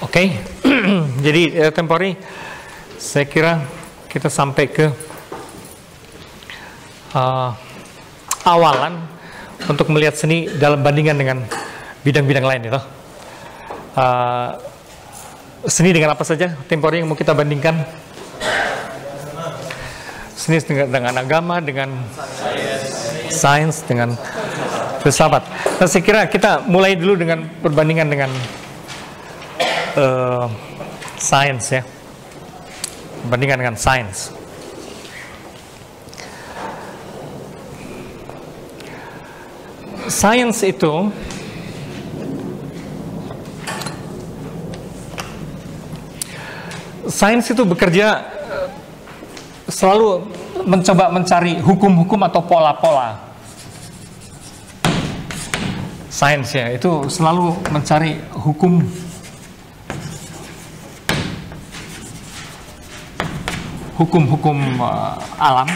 Oke, jadi tempori, saya kira kita sampai ke awalan untuk melihat seni dalam bandingan dengan bidang-bidang lain itu. Seni dengan apa saja tempori yang mau kita bandingkan? Seni dengan agama, dengan sains, dengan filsafat. Nah, saya kira kita mulai dulu dengan perbandingan dengan sains ya, bandingkan dengan sains. Sains itu bekerja selalu mencoba mencari hukum-hukum atau pola-pola. Sains ya, itu selalu mencari hukum-hukum alam,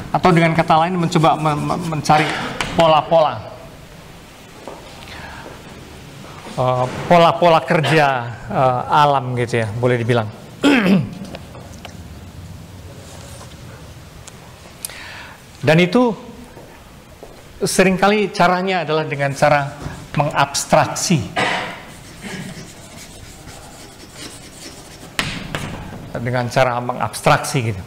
atau dengan kata lain mencoba mencari pola-pola kerja alam gitu ya, boleh dibilang. Dan itu seringkali caranya adalah dengan cara mengabstraksi. Dengan cara mengabstraksi gitu.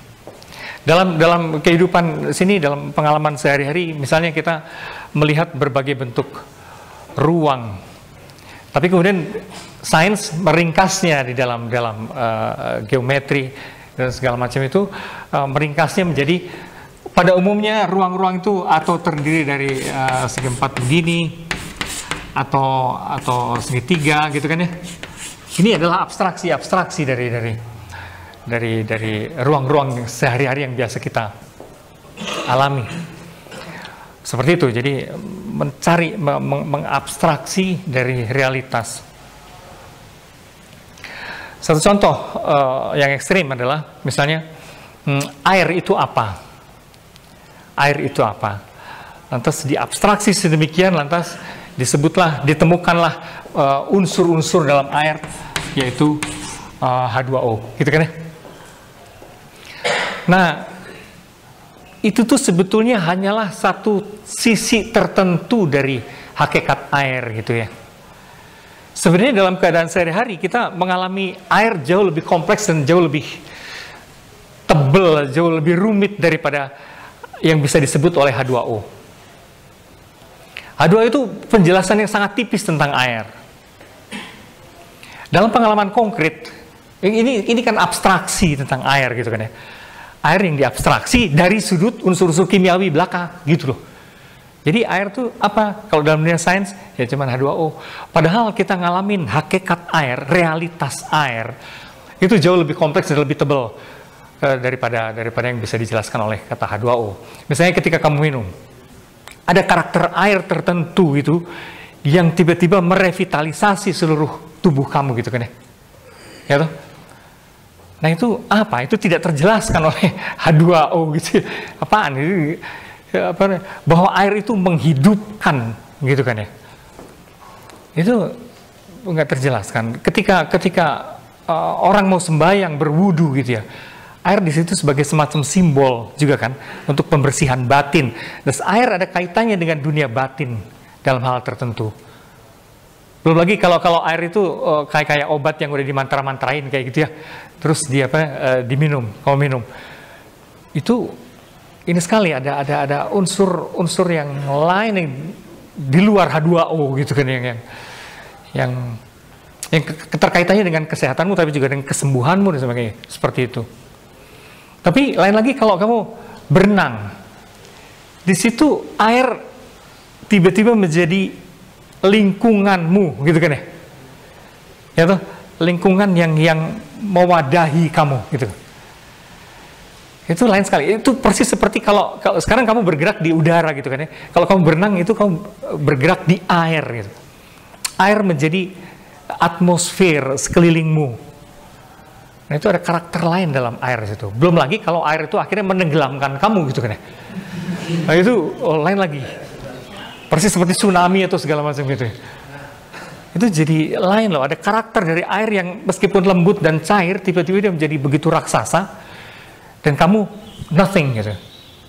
Dalam kehidupan sini, dalam pengalaman sehari-hari, misalnya kita melihat berbagai bentuk ruang, tapi kemudian sains meringkasnya di dalam geometri dan segala macam itu, meringkasnya menjadi pada umumnya ruang-ruang itu atau terdiri dari segi empat begini atau segitiga gitu kan ya. Ini adalah abstraksi dari ruang-ruang sehari-hari yang biasa kita alami. Seperti itu, jadi mencari, mengabstraksi dari realitas. Satu contoh yang ekstrim adalah misalnya air itu apa? Air itu apa? Lantas diabstraksi sedemikian, lantas ditemukanlah unsur-unsur dalam air, yaitu H2O, gitu kan ya? Nah, itu tuh sebetulnya hanyalah satu sisi tertentu dari hakikat air gitu ya. Sebenarnya dalam keadaan sehari-hari kita mengalami air jauh lebih kompleks dan jauh lebih tebal, jauh lebih rumit daripada yang bisa disebut oleh H2O. H2O itu penjelasan yang sangat tipis tentang air. Dalam pengalaman konkret, ini kan abstraksi tentang air gitu kan ya. Air yang diabstraksi dari sudut unsur-unsur kimiawi belaka gitu loh. Jadi air itu apa? Kalau dalam dunia sains ya cuman H2O. Padahal kita ngalamin hakikat air, realitas air itu jauh lebih kompleks dan lebih tebal daripada yang bisa dijelaskan oleh kata H2O. Misalnya ketika kamu minum, ada karakter air tertentu itu yang tiba-tiba merevitalisasi seluruh tubuh kamu gitu kan ya. Ya toh? Nah itu apa? Itu tidak terjelaskan oleh H2O gitu. Apaan? Bahwa air itu menghidupkan gitu kan ya. Itu nggak terjelaskan. Ketika orang mau sembahyang berwudu gitu ya, air di situ sebagai semacam simbol juga kan untuk pembersihan batin. Dan air ada kaitannya dengan dunia batin dalam hal tertentu. Belum lagi kalau air itu kayak obat yang udah dimantra-mantrain kayak gitu ya. Terus diminum, kalau minum. Itu ini sekali ada unsur yang lain yang di luar H2O gitu kan yang keterkaitannya dengan kesehatanmu tapi juga dengan kesembuhanmu dan sebagainya. Seperti itu. Tapi lain lagi kalau kamu berenang. Di situ air tiba-tiba menjadi lingkunganmu gitu kan ya. Ya toh, lingkungan yang mewadahi kamu gitu. Itu lain sekali. Itu persis seperti kalau sekarang kamu bergerak di udara gitu kan ya. Kalau kamu berenang itu kamu bergerak di air gitu. Air menjadi atmosfer sekelilingmu. Nah, itu ada karakter lain dalam air itu. Belum lagi kalau air itu akhirnya menenggelamkan kamu gitu kan ya. Nah, itu lain lagi. Persis seperti tsunami atau segala macam gitu. itu jadi lain loh. Ada karakter dari air yang meskipun lembut dan cair, tiba-tiba dia menjadi begitu raksasa, dan kamu nothing gitu.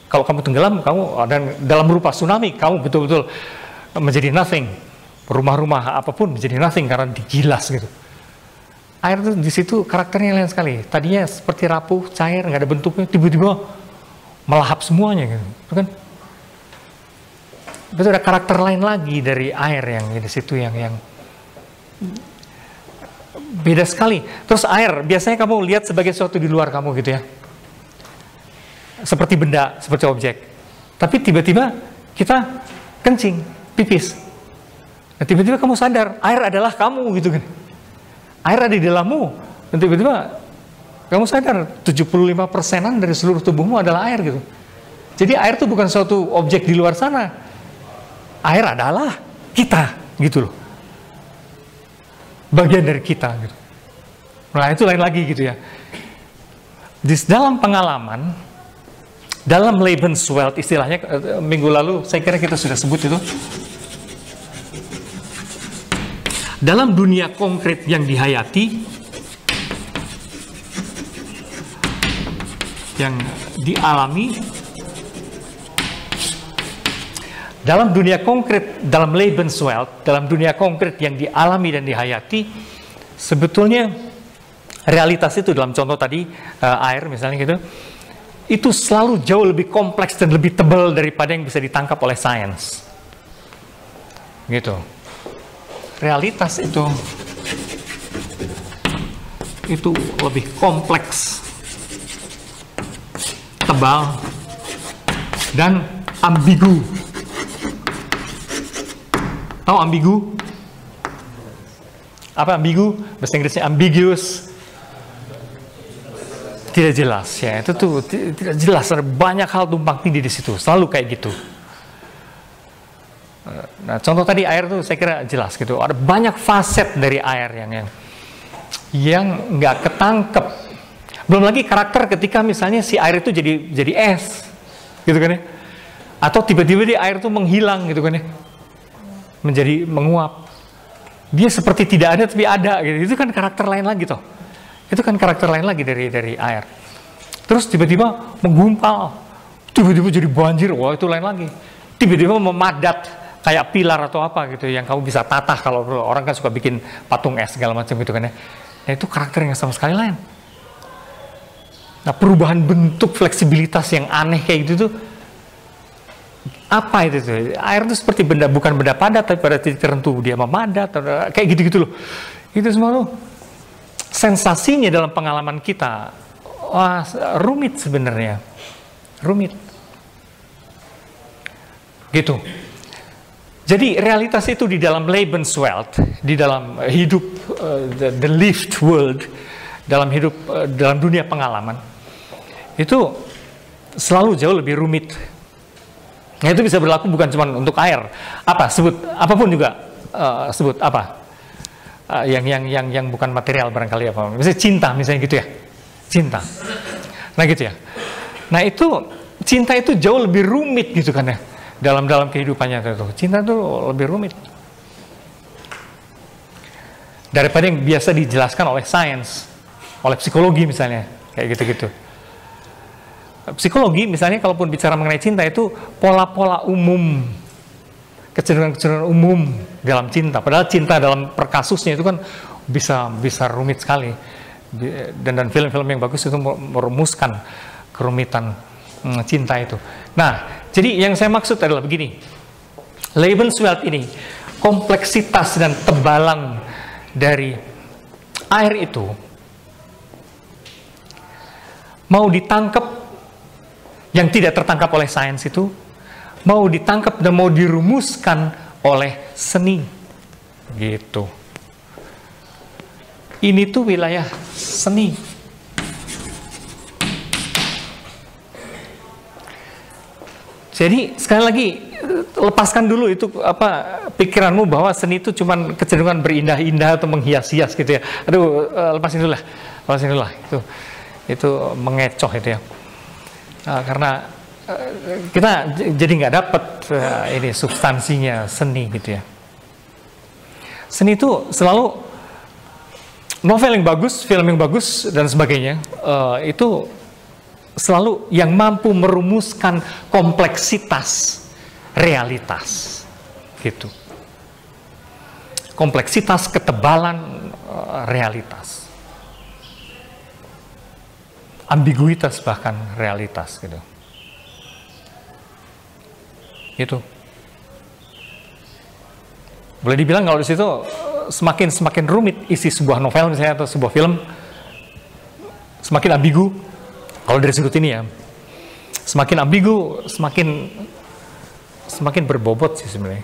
Kalau kamu tenggelam, dan dalam rupa tsunami, kamu betul-betul menjadi nothing. Rumah-rumah apapun menjadi nothing karena digilas gitu. Air itu di situ karakternya lain sekali. Tadinya seperti rapuh, cair, nggak ada bentuknya, tiba-tiba melahap semuanya gitu. Itu kan? Itu ada karakter lain lagi dari air yang di situ yang beda sekali. Terus air biasanya kamu lihat sebagai sesuatu di luar kamu gitu ya. Seperti benda, seperti objek. Tapi tiba-tiba kita kencing, pipis. Nah, tiba-tiba kamu sadar, air adalah kamu gitu kan. Air ada di dalammu. Dan tiba-tiba kamu sadar 75%-an dari seluruh tubuhmu adalah air gitu. Jadi air itu bukan suatu objek di luar sana. Air adalah kita gitu loh. Bagian dari kita gitu. Nah, itu lain lagi gitu ya. Di dalam pengalaman, dalam Lebenswelt istilahnya, minggu lalu saya kira kita sudah sebut itu. Dalam dunia konkret yang dihayati, yang dialami, dalam dunia konkret, dalam Lebenswelt, dalam dunia konkret yang dialami dan dihayati, sebetulnya realitas itu dalam contoh tadi, air misalnya gitu, itu selalu jauh lebih kompleks dan lebih tebal daripada yang bisa ditangkap oleh sains. Gitu. Realitas itu lebih kompleks, tebal, dan ambigu. Tahu ambigu? Apa ambigu? Bahasa Inggrisnya ambiguous. Tidak jelas ya, itu tuh tidak jelas, ada banyak hal tumpang tindih di situ, selalu kayak gitu. Nah, contoh tadi air tuh saya kira jelas gitu, ada banyak faset dari air yang nggak ketangkep. Belum lagi karakter ketika misalnya si air itu jadi es, gitu kan ya, atau tiba-tiba di air itu menghilang gitu kan ya, menjadi menguap. Dia seperti tidak ada tapi ada gitu, itu kan karakter lain lagi toh. Itu kan karakter lain lagi dari air. Terus tiba-tiba menggumpal, tiba-tiba jadi banjir, wah itu lain lagi. Tiba-tiba memadat kayak pilar atau apa gitu yang kamu bisa tatah, kalau orang kan suka bikin patung es segala macam gitu kan ya. Nah, itu karakter yang sama sekali lain. Nah, perubahan bentuk, fleksibilitas yang aneh kayak gitu tuh apa itu tuh? Air itu seperti benda, bukan benda padat, tapi pada titik tertentu dia memadat, kayak gitu-gitu loh. Itu semua tuh sensasinya dalam pengalaman kita, wah, rumit sebenarnya, rumit, gitu. Jadi realitas itu di dalam Lebenswelt, di dalam hidup the lived world, dalam hidup dalam dunia pengalaman, itu selalu jauh lebih rumit. Nah, itu bisa berlaku bukan cuma untuk air, sebut apapun juga, sebut apa. Yang bukan material barangkali apa, misalnya cinta misalnya gitu ya, cinta, nah gitu ya. Nah itu cinta itu jauh lebih rumit gitu kan ya, dalam kehidupannya itu. Cinta itu lebih rumit daripada yang biasa dijelaskan oleh sains, oleh psikologi misalnya, kayak gitu-gitu. Psikologi misalnya kalaupun bicara mengenai cinta itu pola-pola umum, kecenderungan-kecenderungan umum dalam cinta. Padahal cinta dalam perkasusnya itu kan bisa rumit sekali. Dan film-film yang bagus itu merumuskan kerumitan cinta itu. Nah, jadi yang saya maksud adalah begini. Lebenswelt ini, kompleksitas dan tebalan dari air itu mau ditangkap, yang tidak tertangkap oleh sains itu mau ditangkap dan mau dirumuskan oleh seni, gitu. Ini tuh wilayah seni. Jadi sekali lagi lepaskan dulu itu pikiranmu bahwa seni itu cuma kecenderungan berindah-indah atau menghias-hias gitu ya. Aduh, lepasin dulu lah. Itu mengecoh itu ya. Karena kita jadi nggak dapat ini substansinya seni gitu ya. Seni itu selalu novel yang bagus, film yang bagus dan sebagainya, itu selalu yang mampu merumuskan kompleksitas realitas, gitu. Kompleksitas ketebalan realitas, ambiguitas bahkan realitas, gitu. Itu boleh dibilang kalau di situ semakin rumit isi sebuah novel misalnya atau sebuah film, semakin ambigu. Kalau dari sudut ini ya, semakin ambigu, semakin berbobot sih sebenarnya.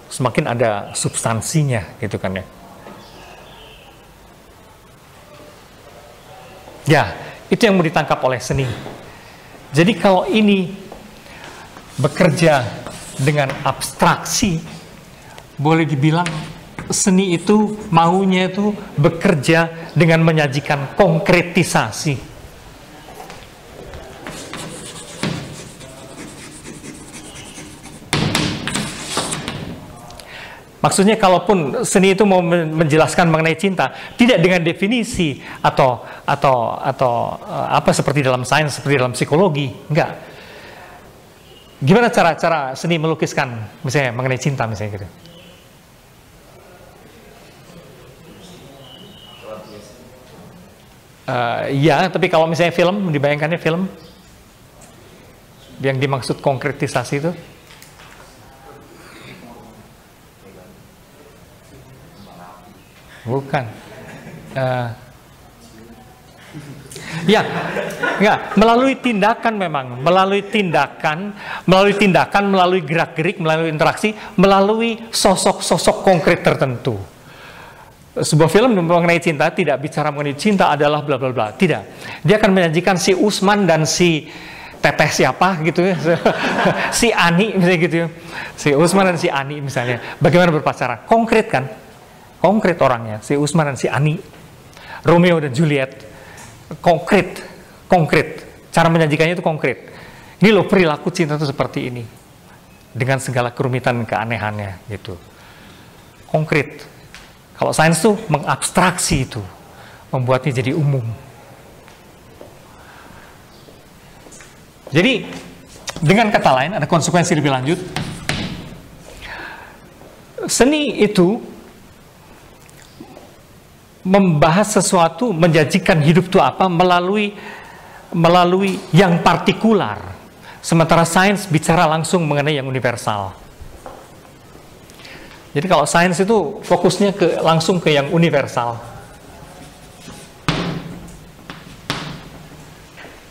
Semakin ada substansinya, gitu kan ya. Ya, itu yang mau ditangkap oleh seni. Jadi kalau ini bekerja dengan abstraksi, boleh dibilang seni itu maunya itu bekerja dengan menyajikan konkretisasi. Maksudnya kalaupun seni itu mau menjelaskan mengenai cinta, tidak dengan definisi atau apa seperti dalam sains, seperti dalam psikologi, enggak. Gimana cara seni melukiskan misalnya mengenai cinta misalnya gitu? Ya, tapi kalau misalnya film, dibayangkannya film yang dimaksud konkretisasi itu, bukan. Ya, enggak, melalui tindakan memang, melalui tindakan, melalui gerak-gerik, melalui interaksi, melalui sosok-sosok konkret tertentu. Sebuah film mengenai cinta tidak bicara mengenai cinta adalah bla bla bla, tidak. Dia akan menyajikan si Usman dan si Teteh siapa gitu ya, si Ani misalnya gitu ya, si Usman dan si Ani misalnya, bagaimana berpacaran, konkret kan? Konkret orangnya, si Usman dan si Ani, Romeo dan Juliet, konkret, cara menyajikannya itu konkret. Ini loh perilaku cinta itu seperti ini, dengan segala kerumitan keanehannya gitu, konkret. Kalau sains tuh mengabstraksi itu, membuatnya jadi umum. Jadi dengan kata lain ada konsekuensi lebih lanjut. Seni itu membahas sesuatu, menjanjikan hidup itu apa melalui yang partikular, sementara sains bicara langsung mengenai yang universal. Jadi kalau sains itu fokusnya langsung ke yang universal.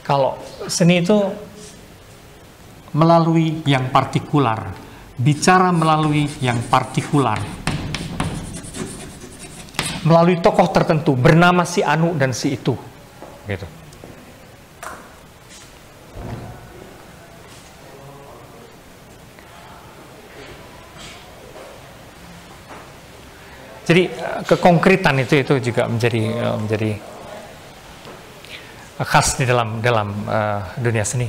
Kalau seni itu melalui yang partikular, bicara melalui yang partikular, melalui tokoh tertentu bernama si Anu dan si itu, gitu. Jadi kekonkretan itu juga menjadi khas di dalam dunia seni.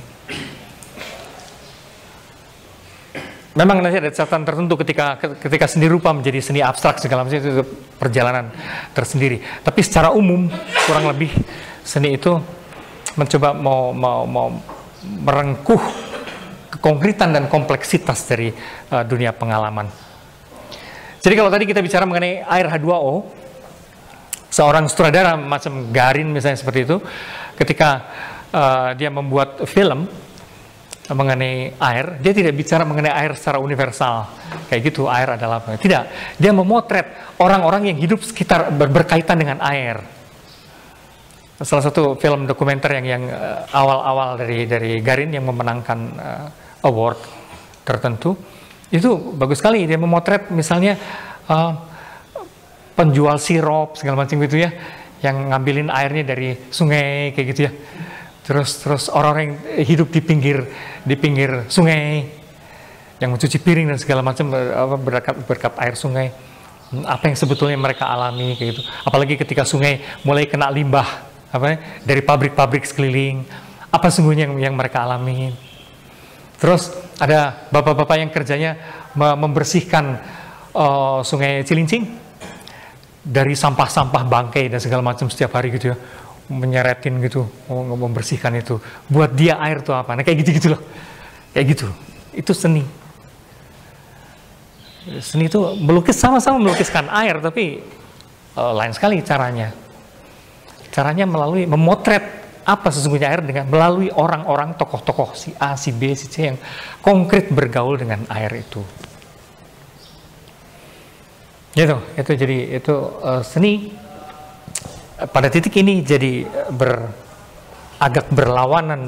Memang nanti ada catatan tertentu ketika seni rupa menjadi seni abstrak segala macam, itu perjalanan tersendiri. Tapi secara umum kurang lebih seni itu mencoba mau merengkuh kekonkretan dan kompleksitas dari dunia pengalaman. Jadi kalau tadi kita bicara mengenai air H2O, seorang sutradara macam Garin misalnya seperti itu, ketika dia membuat film mengenai air, dia tidak bicara mengenai air secara universal, kayak gitu, air adalah apa. Tidak, dia memotret orang-orang yang hidup sekitar berkaitan dengan air. Salah satu film dokumenter yang awal-awal dari Garin yang memenangkan award tertentu, itu bagus sekali. Dia memotret misalnya penjual sirup segala macam gitu ya, yang ngambilin airnya dari sungai kayak gitu ya. Terus orang-orang yang hidup di pinggir sungai, yang mencuci piring dan segala macam berkat air sungai. Apa yang sebetulnya mereka alami kayak gitu. Apalagi ketika sungai mulai kena limbah dari pabrik-pabrik sekeliling, apa sungguhnya yang mereka alami. Terus ada bapak-bapak yang kerjanya membersihkan Sungai Cilincing, dari sampah-sampah bangkai dan segala macam setiap hari gitu ya, menyeretin gitu, membersihkan itu. Buat dia air itu apa? Nah kayak gitu-gitu loh, kayak gitu. Itu seni. Seni itu melukis, sama-sama melukiskan air, tapi lain sekali caranya. Caranya melalui memotret apa sesungguhnya air dengan melalui orang-orang, tokoh-tokoh si A, si B, si C yang konkret bergaul dengan air itu. Gitu, itu jadi itu seni pada titik ini jadi agak berlawanan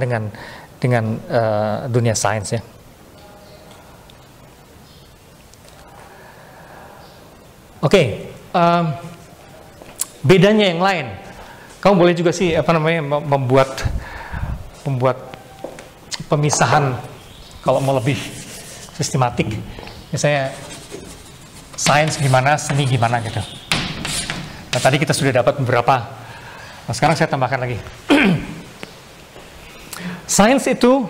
dengan dunia sains ya. Oke, bedanya yang lain, kamu boleh juga sih membuat pemisahan kalau mau lebih sistematik, misalnya sains gimana, seni gimana gitu. Nah tadi kita sudah dapat beberapa, nah sekarang saya tambahkan lagi. Sains itu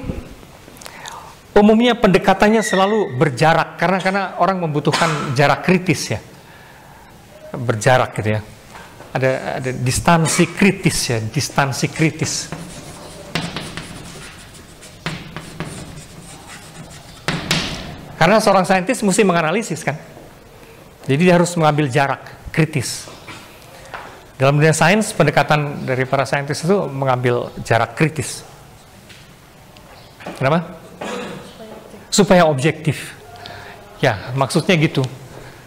umumnya pendekatannya selalu berjarak, karena orang membutuhkan jarak kritis ya, berjarak gitu ya. Ada distansi kritis ya, distansi kritis. Karena seorang saintis mesti menganalisis kan. Jadi dia harus mengambil jarak kritis. Dalam dunia sains, pendekatan dari para saintis itu mengambil jarak kritis. Kenapa? Supaya objektif. Ya, maksudnya gitu.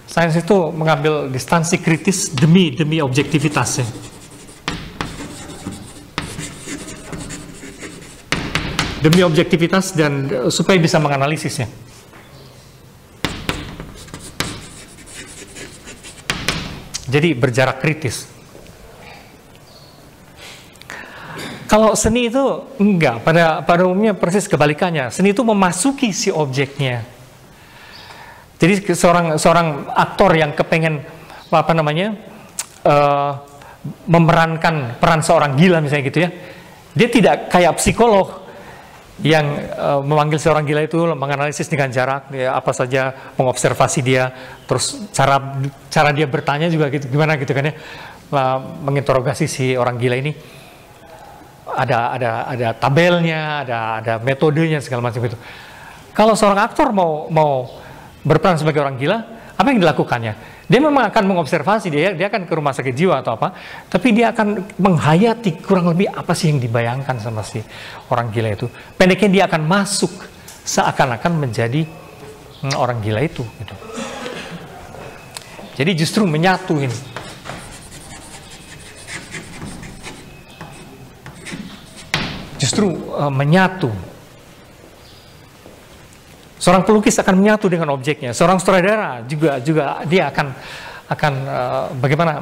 Sains itu mengambil distansi kritis demi objektivitas ya. Demi objektivitas dan supaya bisa menganalisisnya. Jadi berjarak kritis. Kalau seni itu enggak, pada umumnya persis kebalikannya. Seni itu memasuki si objeknya. Jadi seorang aktor yang kepengen memerankan peran seorang gila misalnya gitu ya, dia tidak kayak psikolog yang memanggil seorang gila itu, menganalisis dengan jarak, ya, apa saja, mengobservasi dia, terus cara dia bertanya juga gitu, gimana gitu kan ya, menginterogasi si orang gila ini, ada tabelnya, ada metodenya segala macam itu. Kalau seorang aktor mau berperan sebagai orang gila, apa yang dilakukannya? Dia memang akan mengobservasi, dia akan ke rumah sakit jiwa atau apa, tapi dia akan menghayati kurang lebih apa sih yang dibayangkan sama si orang gila itu. Pendeknya dia akan masuk seakan-akan menjadi orang gila itu. Gitu. Jadi justru menyatu ini. Justru menyatu. Seorang pelukis akan menyatu dengan objeknya. Seorang sutradara juga dia akan bagaimana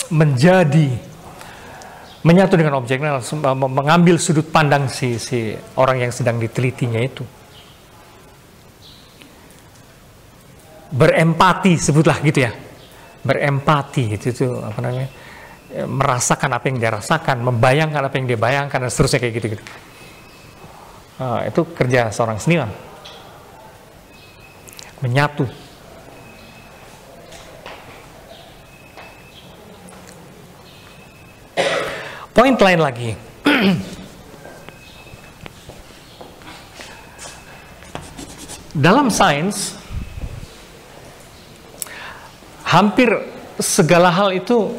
menyatu dengan objeknya, mengambil sudut pandang si orang yang sedang ditelitinya itu. Berempati, sebutlah gitu ya. Berempati itu apa namanya? Merasakan apa yang dia rasakan, membayangkan apa yang dia bayangkan, dan seterusnya kayak gitu-gitu. Itu kerja seorang seniman. Menyatu. Poin lain lagi. Dalam sains, hampir segala hal itu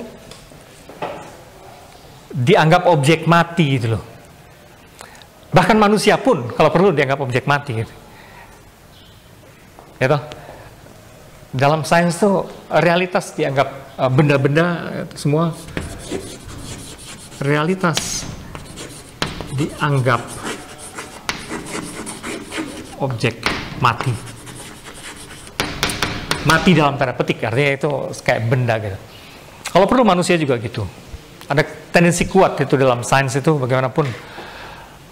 dianggap objek mati gitu loh. Bahkan manusia pun kalau perlu dianggap objek mati gitu. Ya toh? Dalam sains tuh realitas dianggap benda-benda semua realitas dianggap objek mati. Mati dalam tanda petik, artinya itu kayak benda gitu. Kalau perlu manusia juga gitu. Ada tendensi kuat itu dalam sains itu bagaimanapun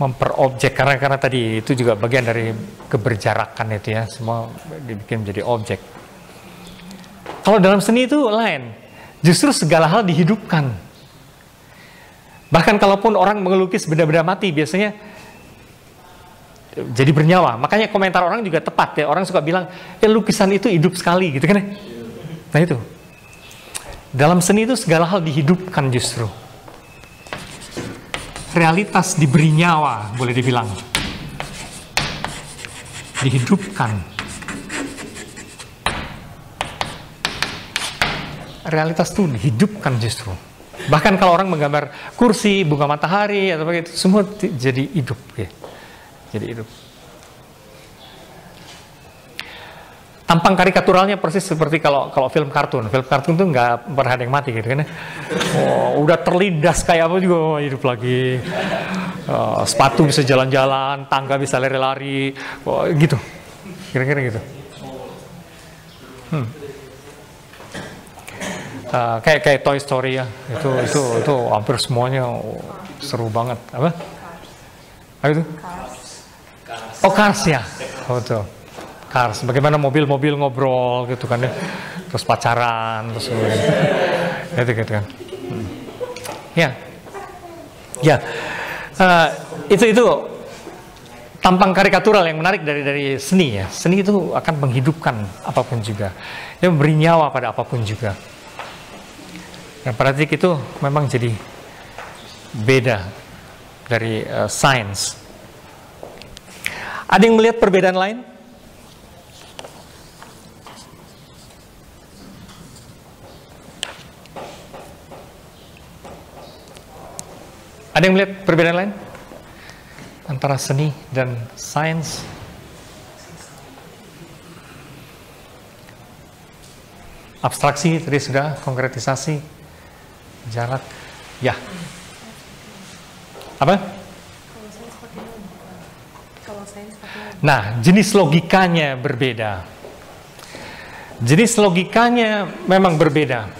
memperobjek, karena tadi itu juga bagian dari keberjarakan itu ya, semua dibikin menjadi objek. Kalau dalam seni itu lain, justru segala hal dihidupkan. Bahkan kalaupun orang melukis benda-benda mati, biasanya jadi bernyawa. Makanya komentar orang juga tepat ya. Orang suka bilang, lukisan itu hidup sekali gitu kan ya. Nah itu. Dalam seni itu segala hal dihidupkan justru. Realitas diberi nyawa, boleh dibilang. Dihidupkan. Realitas itu dihidupkan justru. Bahkan kalau orang menggambar kursi, bunga matahari atau begitu, semua jadi hidup ya. Jadi hidup. Tampang karikaturalnya persis seperti kalau film kartun. Film kartun tuh nggak pernah ada yang mati gitu kan. Udah terlindas kayak apa juga hidup lagi. Sepatu bisa jalan-jalan, tangga bisa lari-lari, gitu. Kira-kira gitu. Kayak Toy Story ya. Itu hampir semuanya seru banget. Apa itu? Cars ya. Betul. Cars, bagaimana mobil-mobil ngobrol gitu kan ya, terus pacaran, terus gitu kan. Itu tampang karikatural yang menarik dari seni ya. Seni itu akan menghidupkan apapun juga, dia memberi nyawa pada apapun juga. Yang praktik itu memang jadi beda dari sains. Ada yang melihat perbedaan lain? Ada yang melihat perbedaan lain antara seni dan sains? Abstraksi tadi sudah, konkretisasi, jarak, ya. Apa? Nah, jenis logikanya berbeda. Jenis logikanya memang berbeda.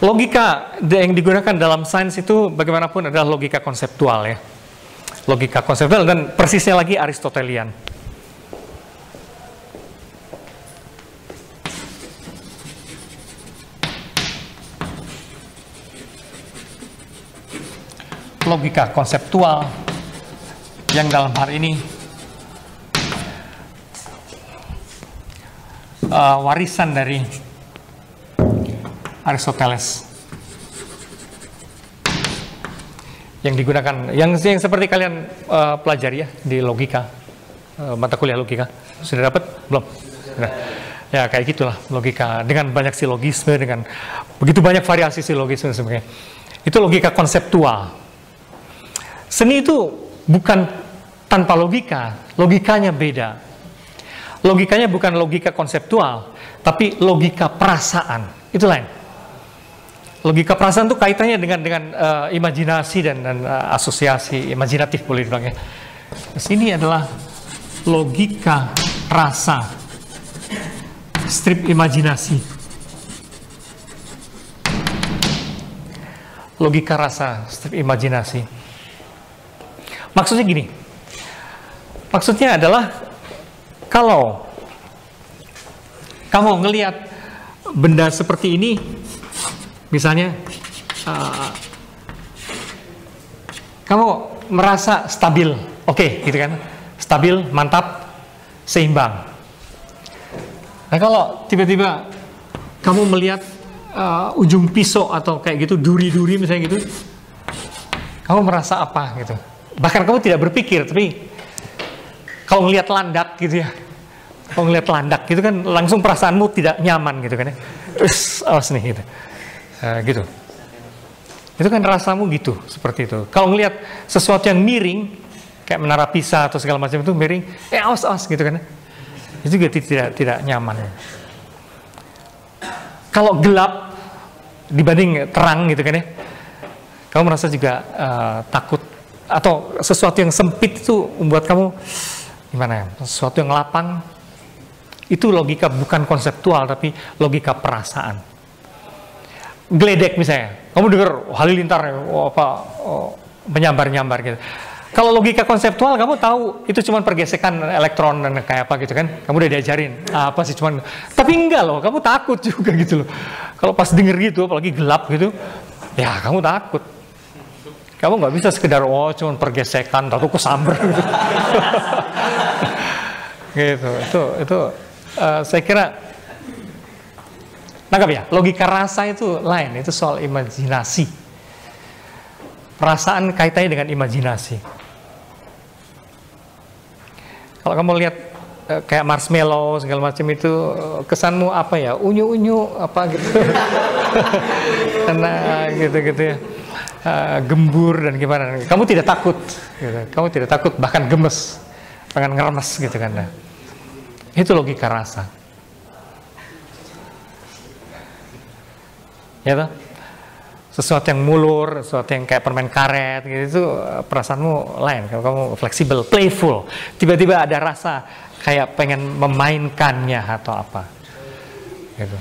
Logika yang digunakan dalam sains itu bagaimanapun adalah logika konseptual ya. Logika konseptual dan persisnya lagi Aristotelian. Logika konseptual yang dalam hal ini warisan dari Aristoteles yang digunakan, yang seperti kalian pelajari ya di logika, mata kuliah logika. Sudah dapat belum? Nah, ya kayak gitulah logika dengan banyak silogisme, dengan begitu banyak variasi silogisme sebenarnya. Itu logika konseptual. Seni itu bukan tanpa logika, logikanya beda. Logikanya bukan logika konseptual, tapi logika perasaan. Itu lain. Logika perasaan itu kaitannya dengan imajinasi dan asosiasi imajinatif boleh dibilang ya. Ini adalah logika rasa, strip imajinasi. Logika rasa, strip imajinasi. Maksudnya gini. Maksudnya adalah kalau kamu ngelihat benda seperti ini, misalnya, kamu merasa stabil, oke, gitu kan? Stabil, mantap, seimbang. Nah, kalau tiba-tiba kamu melihat ujung pisau atau kayak gitu, duri-duri misalnya gitu, kamu merasa apa gitu? Bahkan kamu tidak berpikir, tapi kalau ngelihat landak gitu ya, kalau ngelihat landak gitu kan, langsung perasaanmu tidak nyaman gitu kan ya. Terus, awas nih gitu. Gitu. Itu kan rasamu gitu, seperti itu. Kalau ngelihat sesuatu yang miring, kayak menara Pisa atau segala macam itu miring, awas gitu kan. Itu juga tidak nyaman. Kalau gelap dibanding terang gitu kan ya, kamu merasa juga takut. Atau sesuatu yang sempit itu membuat kamu gimana ya? Sesuatu yang lapang, itu logika bukan konseptual tapi logika perasaan. Geledek misalnya, kamu dengar halilintar menyambar-nyambar gitu. Kalau logika konseptual kamu tahu itu cuma pergesekan elektron dan kayak apa gitu kan, kamu udah diajarin apa sih cuman, tapi enggak loh, kamu takut juga gitu loh. Kalau pas denger gitu, apalagi gelap gitu, ya kamu takut. Kamu nggak bisa sekedar cuma pergesekan, atau kesamber gitu. Gitu, itu saya kira nangkap ya, logika rasa itu lain, itu soal imajinasi. Perasaan kaitannya dengan imajinasi. Kalau kamu lihat kayak marshmallow segala macam itu, kesanmu apa ya? Unyu-unyu apa gitu. Karena gitu-gitu ya. Gembur dan gimana. Kamu tidak takut gitu. Kamu tidak takut, bahkan gemes. Bahkan ngeremes gitu kan. Nah, itu logika rasa. Ya toh? Sesuatu yang mulur, sesuatu yang kayak permen karet gitu, itu perasaanmu lain. Kalau kamu fleksibel, playful, tiba-tiba ada rasa kayak pengen memainkannya atau apa gitu.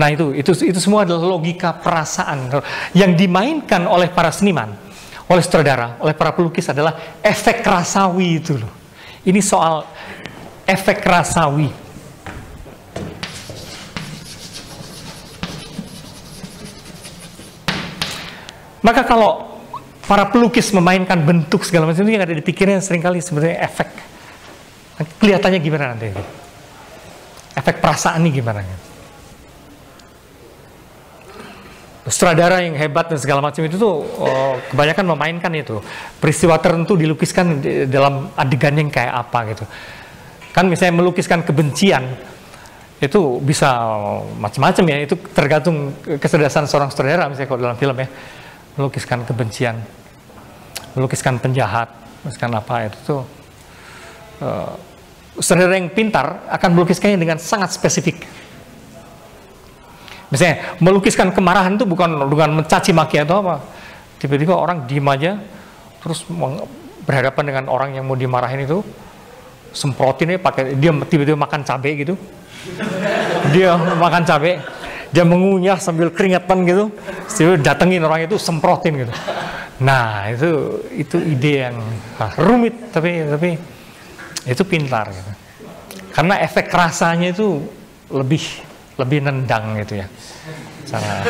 Nah itu semua adalah logika perasaan yang dimainkan oleh para seniman, oleh sutradara, oleh para pelukis adalah efek rasawi itu loh. Ini soal efek rasawi. Maka kalau para pelukis memainkan bentuk segala macam itu yang ada di pikirannya seringkali sebenarnya efek. Kelihatannya gimana nanti? Efek perasaan ini gimana? Sutradara yang hebat dan segala macam itu tuh kebanyakan memainkan itu. Peristiwa tertentu dilukiskan dalam adegan yang kayak apa gitu. Kan misalnya melukiskan kebencian, itu bisa macam-macam ya. Itu tergantung kecerdasan seorang sutradara misalnya kalau dalam film ya. Melukiskan kebencian, melukiskan penjahat, melukiskan apa itu tuh sutradara yang pintar akan melukiskannya dengan sangat spesifik. Misalnya melukiskan kemarahan itu bukan dengan mencaci maki atau apa, tiba-tiba orang diem aja terus berhadapan dengan orang yang mau dimarahin itu, semprotin pakai, dia tiba-tiba makan cabai gitu, dia makan cabai, dia mengunyah sambil keringetan gitu, datengin orang itu semprotin gitu. Nah itu ide yang rumit tapi itu pintar gitu. Karena efek rasanya itu lebih nendang gitu ya, cara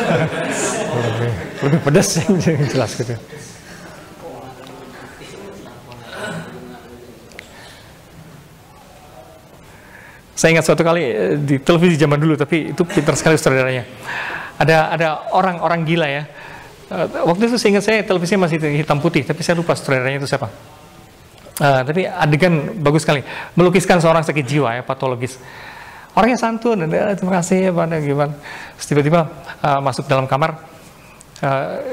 lebih pedas yang jelas gitu. Saya ingat suatu kali di televisi zaman dulu, tapi itu pintar sekali sutradaranya. Ada orang gila ya. Waktu itu saya ingat televisinya masih hitam putih, tapi saya lupa sutradaranya itu siapa. Tapi adegan bagus sekali, melukiskan seorang sakit jiwa ya, patologis. Orangnya santun, terima kasih pada gimana. Tiba-tiba masuk dalam kamar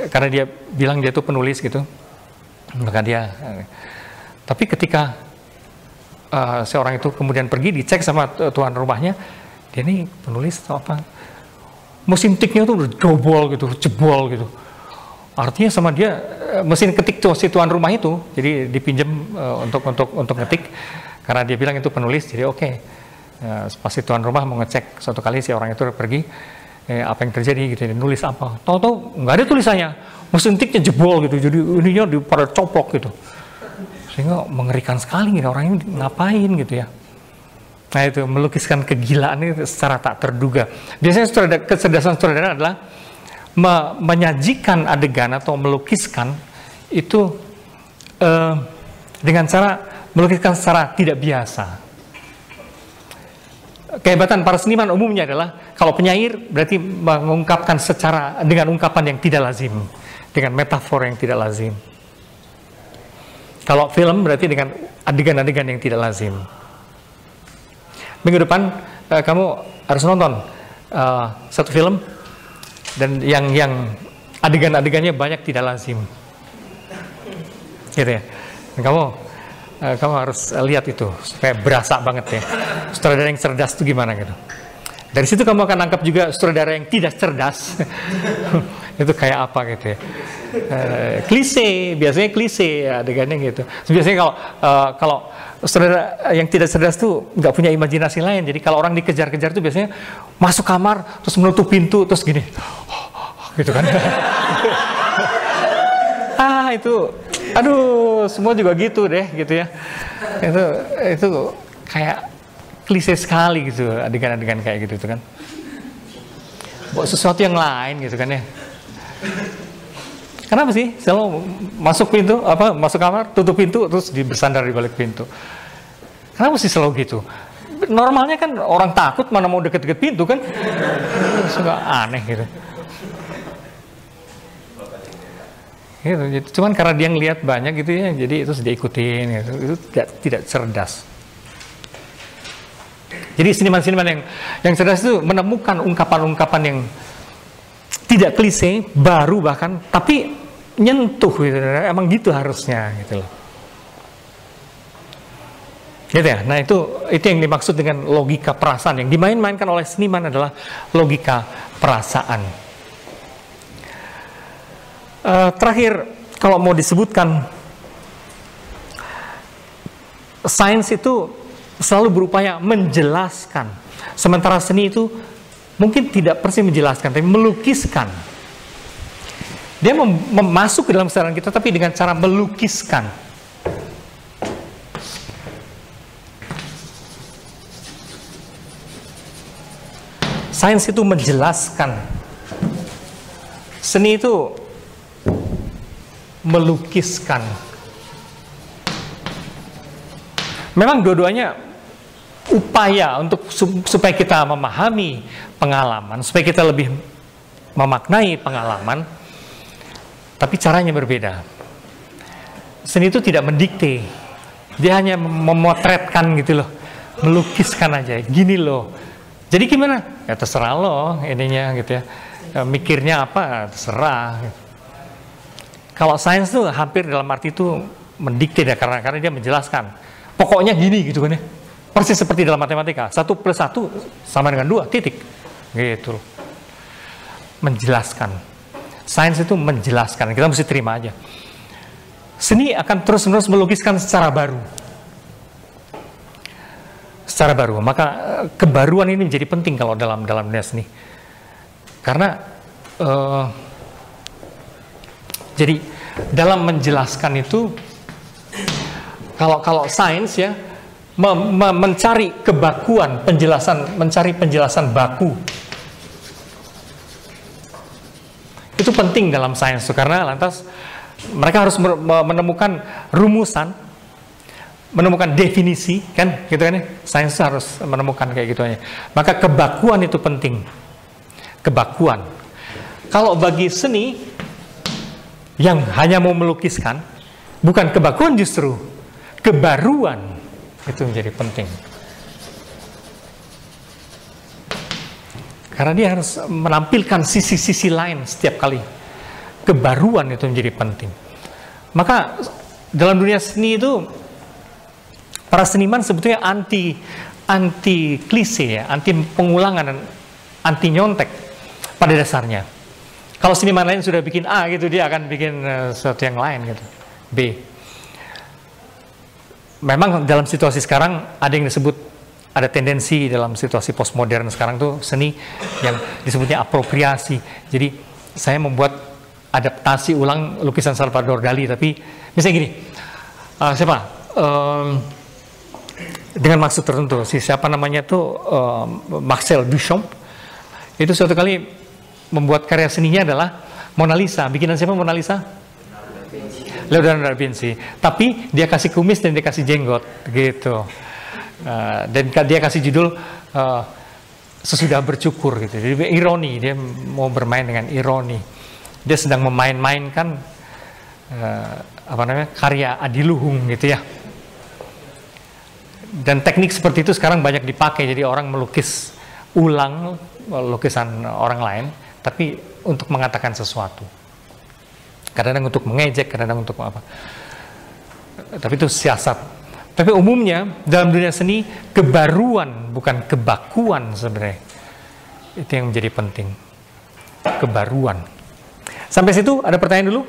karena dia bilang dia itu penulis gitu. Maka dia, tapi ketika seorang itu kemudian pergi dicek sama tuan rumahnya, dia ini penulis atau apa? Mesin ketiknya tuh jebol gitu. Artinya sama dia mesin ketik tuh si tuan rumah itu, jadi dipinjam untuk ngetik karena dia bilang itu penulis, jadi oke. Pas si tuan rumah mau ngecek suatu kali si orang itu pergi, apa yang terjadi gitu, dia nulis apa? Tahu-tahu nggak ada tulisannya, mesin ketiknya jebol gitu, jadi ininya pada coplok gitu. Sehingga mengerikan sekali gitu, orang ini ngapain gitu ya. Nah itu melukiskan kegilaan itu secara tak terduga. Biasanya kecerdasan sutradara adalah menyajikan adegan atau melukiskan itu dengan cara melukiskan secara tidak biasa. Kehebatan para seniman umumnya adalah kalau penyair berarti mengungkapkan secara dengan ungkapan yang tidak lazim, dengan metafor yang tidak lazim. Kalau film berarti dengan adegan-adegan yang tidak lazim. Minggu depan kamu harus nonton satu film dan yang adegan-adegannya banyak tidak lazim, gitu ya. Dan kamu harus lihat itu supaya berasa banget ya. Sutradara yang cerdas itu gimana gitu. Dari situ kamu akan nangkap juga sutradara yang tidak cerdas itu kayak apa gitu ya. Klise, biasanya klise adegannya gitu. Biasanya kalau sutradara yang tidak cerdas tuh nggak punya imajinasi lain. Jadi kalau orang dikejar-kejar tuh biasanya masuk kamar terus menutup pintu terus gini, gitu kan. Itu, aduh, semua juga gitu deh, gitu ya. Itu kayak klise sekali gitu, adegan-adegan kayak gitu kan. Buat sesuatu yang lain gitu kan ya. Kenapa sih selalu masuk pintu, masuk kamar, tutup pintu, terus bersandar di balik pintu? Kenapa sih selalu gitu? Normalnya kan orang takut mana mau deket-deket pintu kan? Suka aneh gitu. Gitu. Cuman karena dia ngelihat banyak gitu ya, jadi itu dia ikutin gitu. Itu tidak cerdas. Jadi seniman-seniman yang cerdas itu menemukan ungkapan-ungkapan yang tidak klise, baru bahkan, tapi nyentuh gitu. Emang gitu harusnya gitu loh. Gitu ya. Nah itu yang dimaksud dengan logika perasaan. Yang dimain-mainkan oleh seniman adalah logika perasaan. Terakhir, kalau mau disebutkan, sains itu selalu berupaya menjelaskan, sementara seni itu mungkin tidak persis menjelaskan, tapi melukiskan. Dia masuk ke dalam kesadaran kita, tapi dengan cara melukiskan. Sains itu menjelaskan, seni itu melukiskan. Memang dua-duanya upaya untuk supaya kita memahami pengalaman, supaya kita lebih memaknai pengalaman, tapi caranya berbeda. Seni itu tidak mendikte, dia hanya memotretkan gitu loh, melukiskan aja, gini loh. Jadi gimana? Ya terserah lo ininya gitu ya, mikirnya apa terserah. Kalau sains tuh hampir dalam arti itu mendikte ya, karena dia menjelaskan. Pokoknya gini gitu kan ya. Persis seperti dalam matematika, 1 + 1 sama dengan 2, titik. Gitu. Menjelaskan. Sains itu menjelaskan, kita mesti terima aja. Seni akan terus-menerus melukiskan secara baru. Secara baru, maka kebaruan ini menjadi penting kalau dalam dunia seni. Karena jadi dalam menjelaskan itu, kalau sains ya, mencari kebakuan, mencari penjelasan baku. Itu penting dalam sains, karena lantas mereka harus menemukan rumusan, menemukan definisi, kan, gitu kan ya. Sains harus menemukan kayak gitu aja. Maka kebakuan itu penting. Kebakuan. Kalau bagi seni yang hanya mau melukiskan, bukan kebakuan justru, kebaruan itu menjadi penting. Karena dia harus menampilkan sisi-sisi lain setiap kali. Kebaruan itu menjadi penting. Maka dalam dunia seni itu para seniman sebetulnya anti klise ya, anti pengulangan dan anti nyontek pada dasarnya. Kalau seniman lain sudah bikin A gitu, dia akan bikin sesuatu yang lain gitu, B. Memang dalam situasi sekarang ada yang disebut, ada tendensi dalam situasi postmodern sekarang tuh seni yang disebutnya apropriasi. Jadi saya membuat adaptasi ulang lukisan Salvador Dali, tapi misalnya gini, dengan maksud tertentu, siapa namanya tuh Marcel Duchamp, itu suatu kali membuat karya seninya adalah Mona Lisa. Bikinan siapa Mona Lisa? Leonardo da Vinci. Tapi dia kasih kumis dan dia kasih jenggot gitu. Dan dia kasih judul Sesudah Bercukur gitu. Jadi ironi, dia mau bermain dengan ironi. Dia sedang memain-mainkan karya adiluhung gitu ya. Dan teknik seperti itu sekarang banyak dipakai. Jadi orang melukis ulang lukisan orang lain, tapi untuk mengatakan sesuatu. Kadang-kadang untuk mengejek, kadang-kadang untuk apa. Tapi itu siasat. Tapi umumnya dalam dunia seni, kebaruan bukan kebakuan sebenarnya. Itu yang menjadi penting. Kebaruan. Sampai situ ada pertanyaan dulu?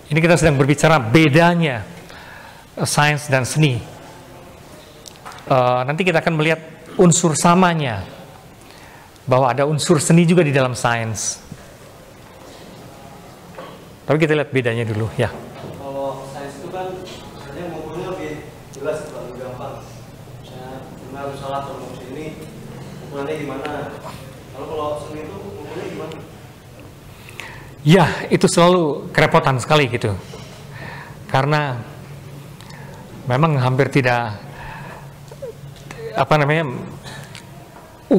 Ini kita sedang berbicara bedanya sains dan seni. Nanti kita akan melihat unsur samanya. bahwa ada unsur seni juga di dalam sains. Tapi kita lihat bedanya dulu ya. Kalau sains itu kan sebenarnya mengukurnya lebih jelas, lebih gampang. Misalnya benar salah atau ini ukurannya gimana. Kalau seni itu ukurnya gimana? Ya, itu selalu kerepotan sekali gitu. Karena memang hampir tidak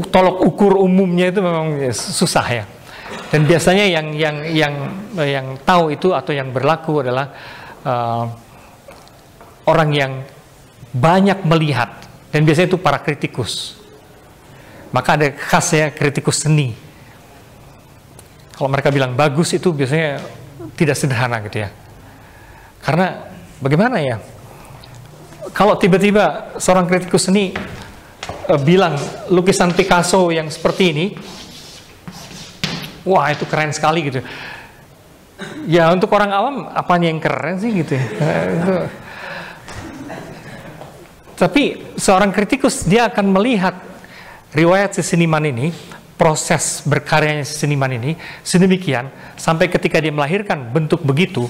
tolok ukur umumnya itu memang susah ya. Dan biasanya yang tahu itu atau yang berlaku adalah orang yang banyak melihat, dan biasanya itu para kritikus. Maka ada khasnya kritikus seni. Kalau mereka bilang bagus itu biasanya tidak sederhana gitu ya. Karena bagaimana ya? Kalau tiba-tiba seorang kritikus seni bilang lukisan Picasso yang seperti ini, wah itu keren sekali gitu. Ya untuk orang awam apanya yang keren sih gitu ya. Tapi seorang kritikus dia akan melihat riwayat si seniman ini, proses berkaryanya si seniman ini sedemikian sampai ketika dia melahirkan bentuk begitu.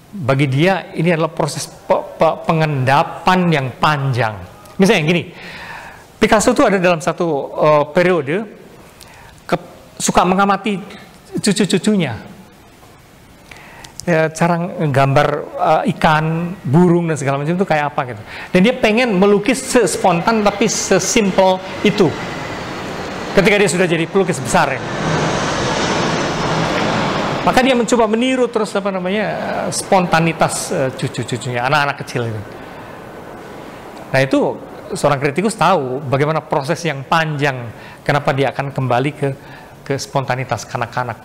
Bagi dia ini adalah proses pengendapan yang panjang. Misalnya gini, Picasso itu ada dalam satu periode suka mengamati cucu-cucunya, ya, cara gambar ikan, burung dan segala macam itu kayak apa gitu. Dan dia pengen melukis sespontan tapi sesimpel itu. Ketika dia sudah jadi pelukis besar ya. Maka dia mencoba meniru terus spontanitas cucu-cucunya, anak-anak kecil itu. Nah itu seorang kritikus tahu bagaimana proses yang panjang, kenapa dia akan kembali ke spontanitas kanak-kanak.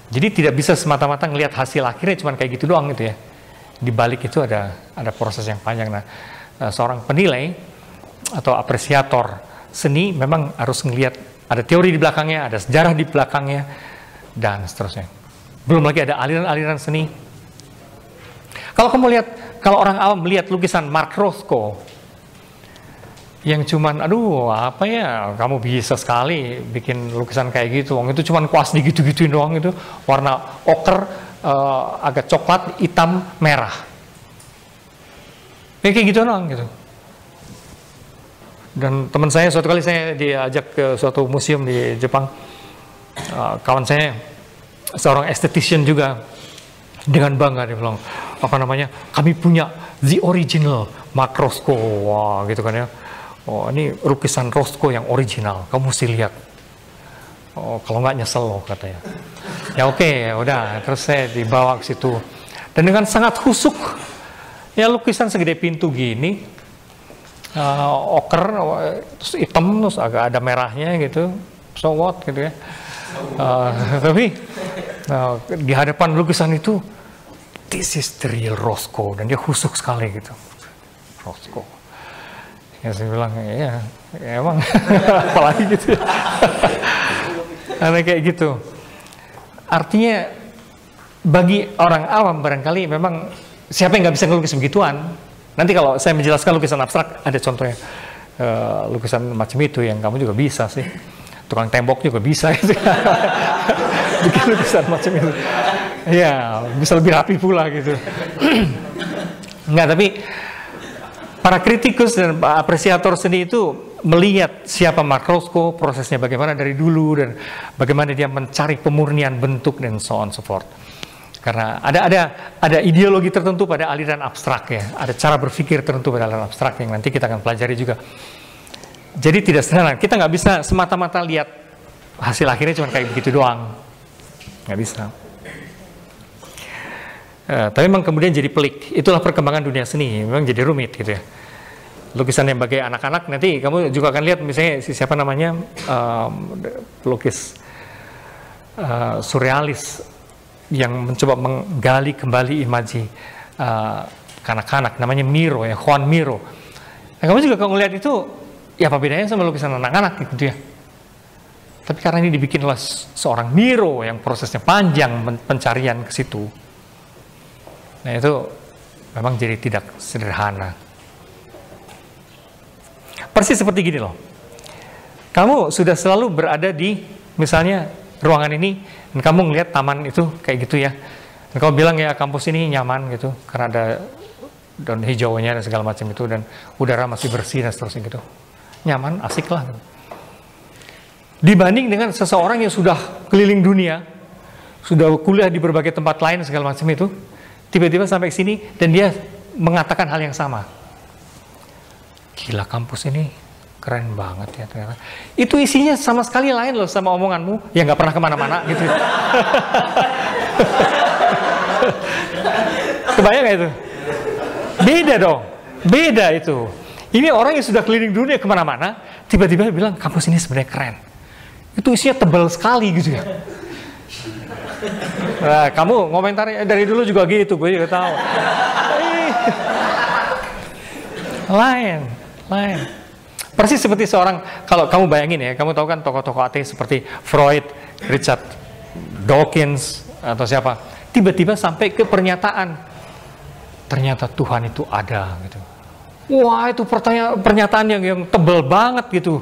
Jadi tidak bisa semata-mata ngelihat hasil akhirnya cuma kayak gitu doang gitu ya. Di balik itu ada proses yang panjang. Nah, seorang penilai atau apresiator seni memang harus ngelihat ada teori di belakangnya, ada sejarah di belakangnya, dan seterusnya. Belum lagi ada aliran-aliran seni. Kalau kamu lihat, kalau orang awam melihat lukisan Mark Rothko yang cuman, aduh apa ya, kamu bisa sekali bikin lukisan kayak gitu, itu cuman kuas digitu-gituin doang, itu warna oker, agak coklat, hitam, merah, kayak gitu doang gitu. Dan teman saya suatu kali saya diajak ke suatu museum di Jepang. Kawan saya seorang esthetician juga, dengan bangga dia bilang kami punya the original Mark Rothko. Wah gitu kan ya, oh ini lukisan Rothko yang original, kamu mesti lihat. Oh kalau nggak nyesel loh katanya. Ya oke, ya udah, terus saya dibawa ke situ dan dengan sangat husuk ya, lukisan segede pintu gini, oker, terus hitam, terus agak ada merahnya gitu, so what gitu ya. Tapi di hadapan lukisan itu, this is the real Rothko, dan dia husuk sekali gitu, Rothko. Ya saya bilang ya emang apalagi gitu. Ada kayak gitu. Artinya bagi orang awam barangkali memang siapa yang nggak bisa ngelukis begituan. Nanti kalau saya menjelaskan lukisan abstrak ada contohnya, lukisan macam itu yang kamu juga bisa sih. Tukang tembok juga bisa gitu. Bikin lukisan macam itu. Ya, bisa lebih rapi pula gitu. Enggak, tapi para kritikus dan apresiator seni itu melihat siapa Mark Rothko, prosesnya bagaimana dari dulu, dan bagaimana dia mencari pemurnian bentuk dan so on so forth. Karena ada ideologi tertentu pada aliran abstrak ya, ada cara berpikir tertentu pada aliran abstrak yang nanti kita akan pelajari juga. Jadi tidak sederhana, kita nggak bisa semata-mata lihat hasil akhirnya cuma kayak begitu doang, nggak bisa. Tapi memang kemudian jadi pelik, itulah perkembangan dunia seni, memang jadi rumit gitu ya. Lukisan yang bagi anak-anak, nanti kamu juga akan lihat misalnya siapa namanya, pelukis surrealis yang mencoba menggali kembali imaji kanak-kanak, namanya Miro ya, Juan Miro. Nah, kamu juga kalau ngelihat itu, ya apa bedanya sama lukisan anak-anak gitu ya. Tapi karena ini dibikin oleh seorang Miro yang prosesnya panjang pencarian ke situ. Nah itu memang jadi tidak sederhana. Persis seperti gini loh. Kamu sudah selalu berada di misalnya ruangan ini, dan kamu ngelihat taman itu kayak gitu ya. Dan kamu bilang ya kampus ini nyaman gitu, karena ada daun hijaunya dan segala macam itu, dan udara masih bersih dan seterusnya gitu. Nyaman, asik lah. Dibanding dengan seseorang yang sudah keliling dunia, sudah kuliah di berbagai tempat lain segala macam itu, tiba-tiba sampai ke sini dan dia mengatakan hal yang sama. Gila, kampus ini keren banget ya ternyata. Itu isinya sama sekali lain loh sama omonganmu yang nggak pernah kemana-mana gitu. Kebayang nggak itu? Beda dong, beda itu. Ini orang yang sudah keliling dunia kemana-mana, tiba-tiba bilang kampus ini sebenarnya keren. Itu isinya tebal sekali gitu ya. Nah, kamu ngomentari dari dulu juga gitu, gue juga tahu. Lain. Persis seperti seorang, kalau kamu bayangin ya, kamu tahu kan tokoh-tokoh ateis seperti Freud, Richard Dawkins, atau siapa. Tiba-tiba sampai ke pernyataan, ternyata Tuhan itu ada gitu. Wah, itu pernyataan yang tebal banget gitu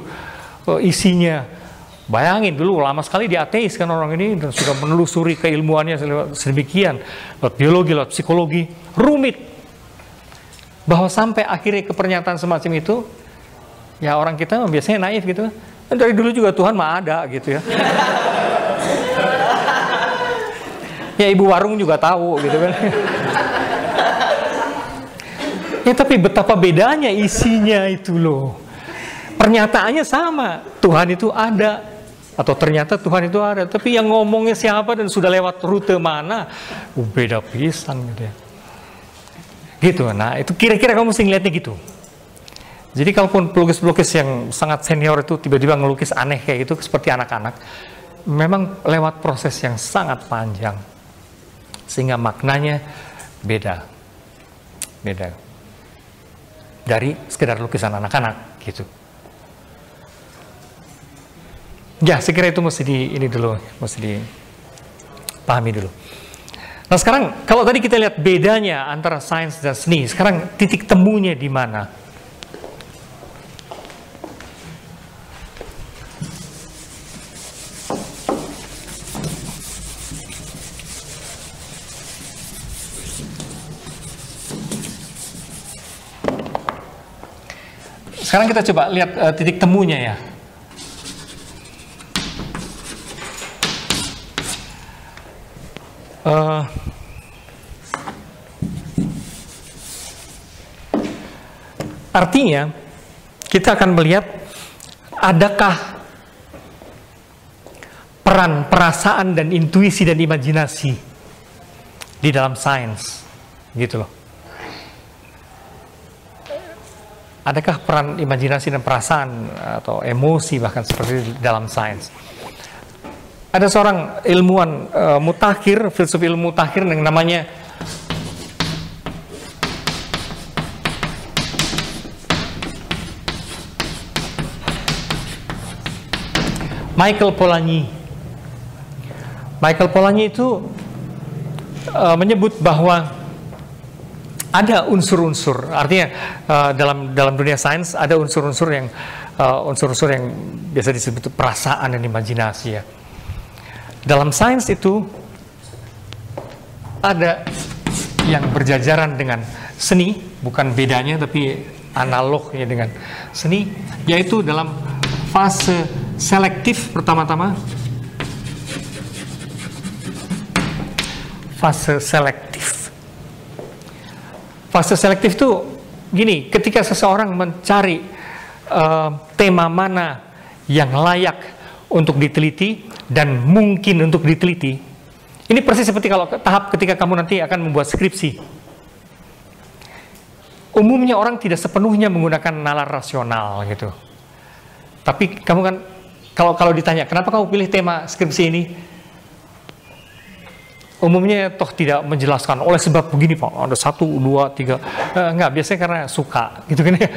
isinya. Bayangin dulu lama sekali dia ateis kan orang ini, dan sudah menelusuri keilmuannya sedemikian, lewat biologi, lewat psikologi, rumit. Bahwa sampai akhirnya ke pernyataan semacam itu, ya orang kita biasanya naif gitu. Dari dulu juga Tuhan mah ada gitu ya. Ya ibu warung juga tahu gitu kan. Ya tapi betapa bedanya isinya itu loh. Pernyataannya sama, Tuhan itu ada. Atau ternyata Tuhan itu ada, tapi yang ngomongnya siapa dan sudah lewat rute mana, beda pisan gitu ya. Gitu, nah itu kira-kira kamu mesti ngeliatnya gitu. Jadi kalaupun pelukis-pelukis yang sangat senior itu tiba-tiba ngelukis aneh kayak gitu, seperti anak-anak, memang lewat proses yang sangat panjang. Sehingga maknanya beda. Dari sekedar lukisan anak-anak gitu. Ya, saya kira itu mesti dipahami dulu. Nah sekarang, kalau tadi kita lihat bedanya antara sains dan seni, sekarang titik temunya di mana? Sekarang kita coba lihat titik temunya ya. Artinya kita akan melihat adakah peran perasaan dan intuisi dan imajinasi di dalam sains, gitu loh. Adakah peran imajinasi dan perasaan atau emosi bahkan seperti di dalam sains? Ada seorang ilmuwan mutakhir, filsuf ilmu mutakhir yang namanya Michael Polanyi. Michael Polanyi itu menyebut bahwa ada unsur-unsur, artinya dalam dunia sains ada unsur-unsur yang biasa disebut perasaan dan imajinasi ya. Dalam sains itu ada yang berjajaran dengan seni, bukan bedanya tapi analognya dengan seni, yaitu dalam fase selektif pertama-tama. Fase selektif. Fase selektif itu gini, ketika seseorang mencari tema mana yang layak untuk diteliti dan mungkin untuk diteliti. Ini persis seperti kalau tahap ketika kamu nanti akan membuat skripsi. Umumnya orang tidak sepenuhnya menggunakan nalar rasional gitu. Tapi kamu kan kalau ditanya, kenapa kamu pilih tema skripsi ini? Umumnya toh tidak menjelaskan oleh sebab begini Pak, ada 1, 2, 3. Enggak, biasanya karena suka gitu kan ya.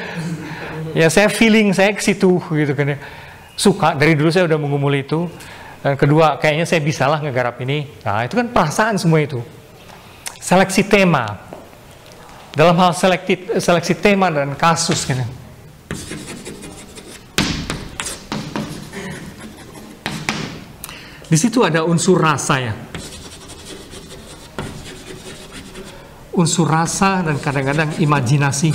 Ya saya feeling saya ke situ gitu kan ya. Suka, dari dulu saya udah mengumuli itu. Dan kedua, kayaknya saya bisalah ngegarap ini. Nah, itu kan perasaan semua itu. Seleksi tema. Dalam hal seleksi tema dan kasus kan. Di situ ada unsur rasa ya. Unsur rasa dan kadang-kadang imajinasi.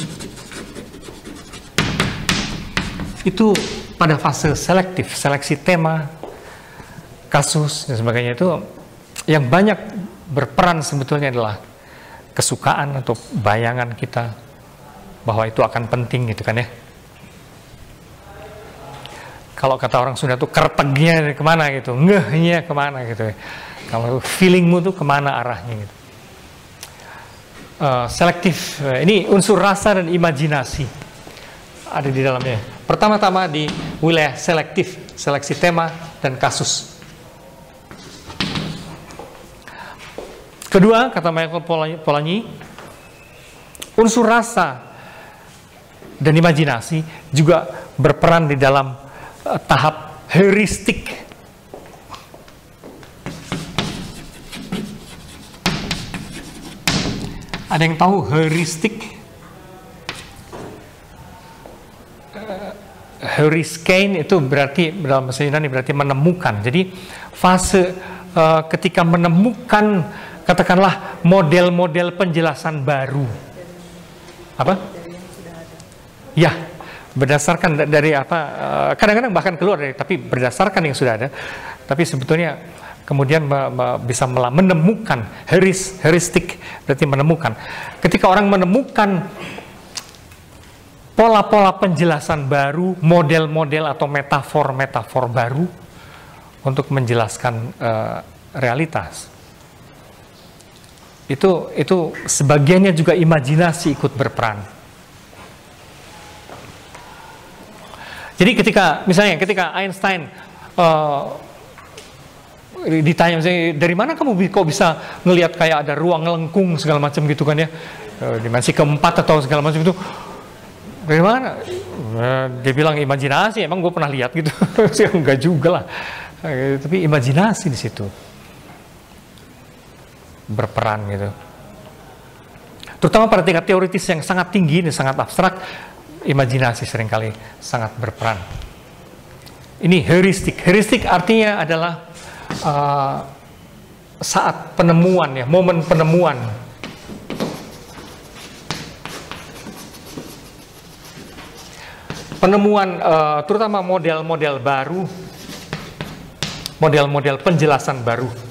Itu pada fase selektif, seleksi tema, kasus, dan sebagainya itu yang banyak berperan sebetulnya adalah kesukaan atau bayangan kita bahwa itu akan penting gitu kan ya. Kalau kata orang Sunda tuh kertegnya kemana gitu, ngehnya kemana gitu ya. Kalau feelingmu tuh kemana arahnya gitu. Selektif, ini unsur rasa dan imajinasi ada di dalamnya. Pertama-tama di wilayah selektif, seleksi tema dan kasus. Kedua, kata Michael Polanyi, unsur rasa dan imajinasi juga berperan di dalam tahap heuristik. Ada yang tahu heuristik? Heuristein itu berarti dalam bahasa Yunani berarti menemukan. Jadi fase ketika menemukan katakanlah model-model penjelasan baru. Apa? Ya, berdasarkan dari apa? Kadang-kadang bahkan keluar dari, tapi berdasarkan yang sudah ada. Tapi sebetulnya kemudian bisa menemukan, heuristik berarti menemukan. Ketika orang menemukan pola-pola penjelasan baru, model-model atau metafor-metafor baru untuk menjelaskan realitas. Itu sebagiannya juga imajinasi ikut berperan. Jadi ketika Einstein ditanya misalnya, dari mana kamu kok bisa ngelihat kayak ada ruang lengkung segala macam gitu kan ya, dimensi keempat atau segala macam itu, dari mana? Dia bilang imajinasi. Emang gue pernah lihat gitu? Enggak juga lah. Tapi imajinasi di situ berperan gitu. Terutama pada tingkat teoritis yang sangat tinggi dan sangat abstrak, imajinasi seringkali sangat berperan. Ini heuristik. Heuristik artinya adalah saat penemuan ya, momen penemuan. Penemuan terutama model-model baru, model-model penjelasan baru.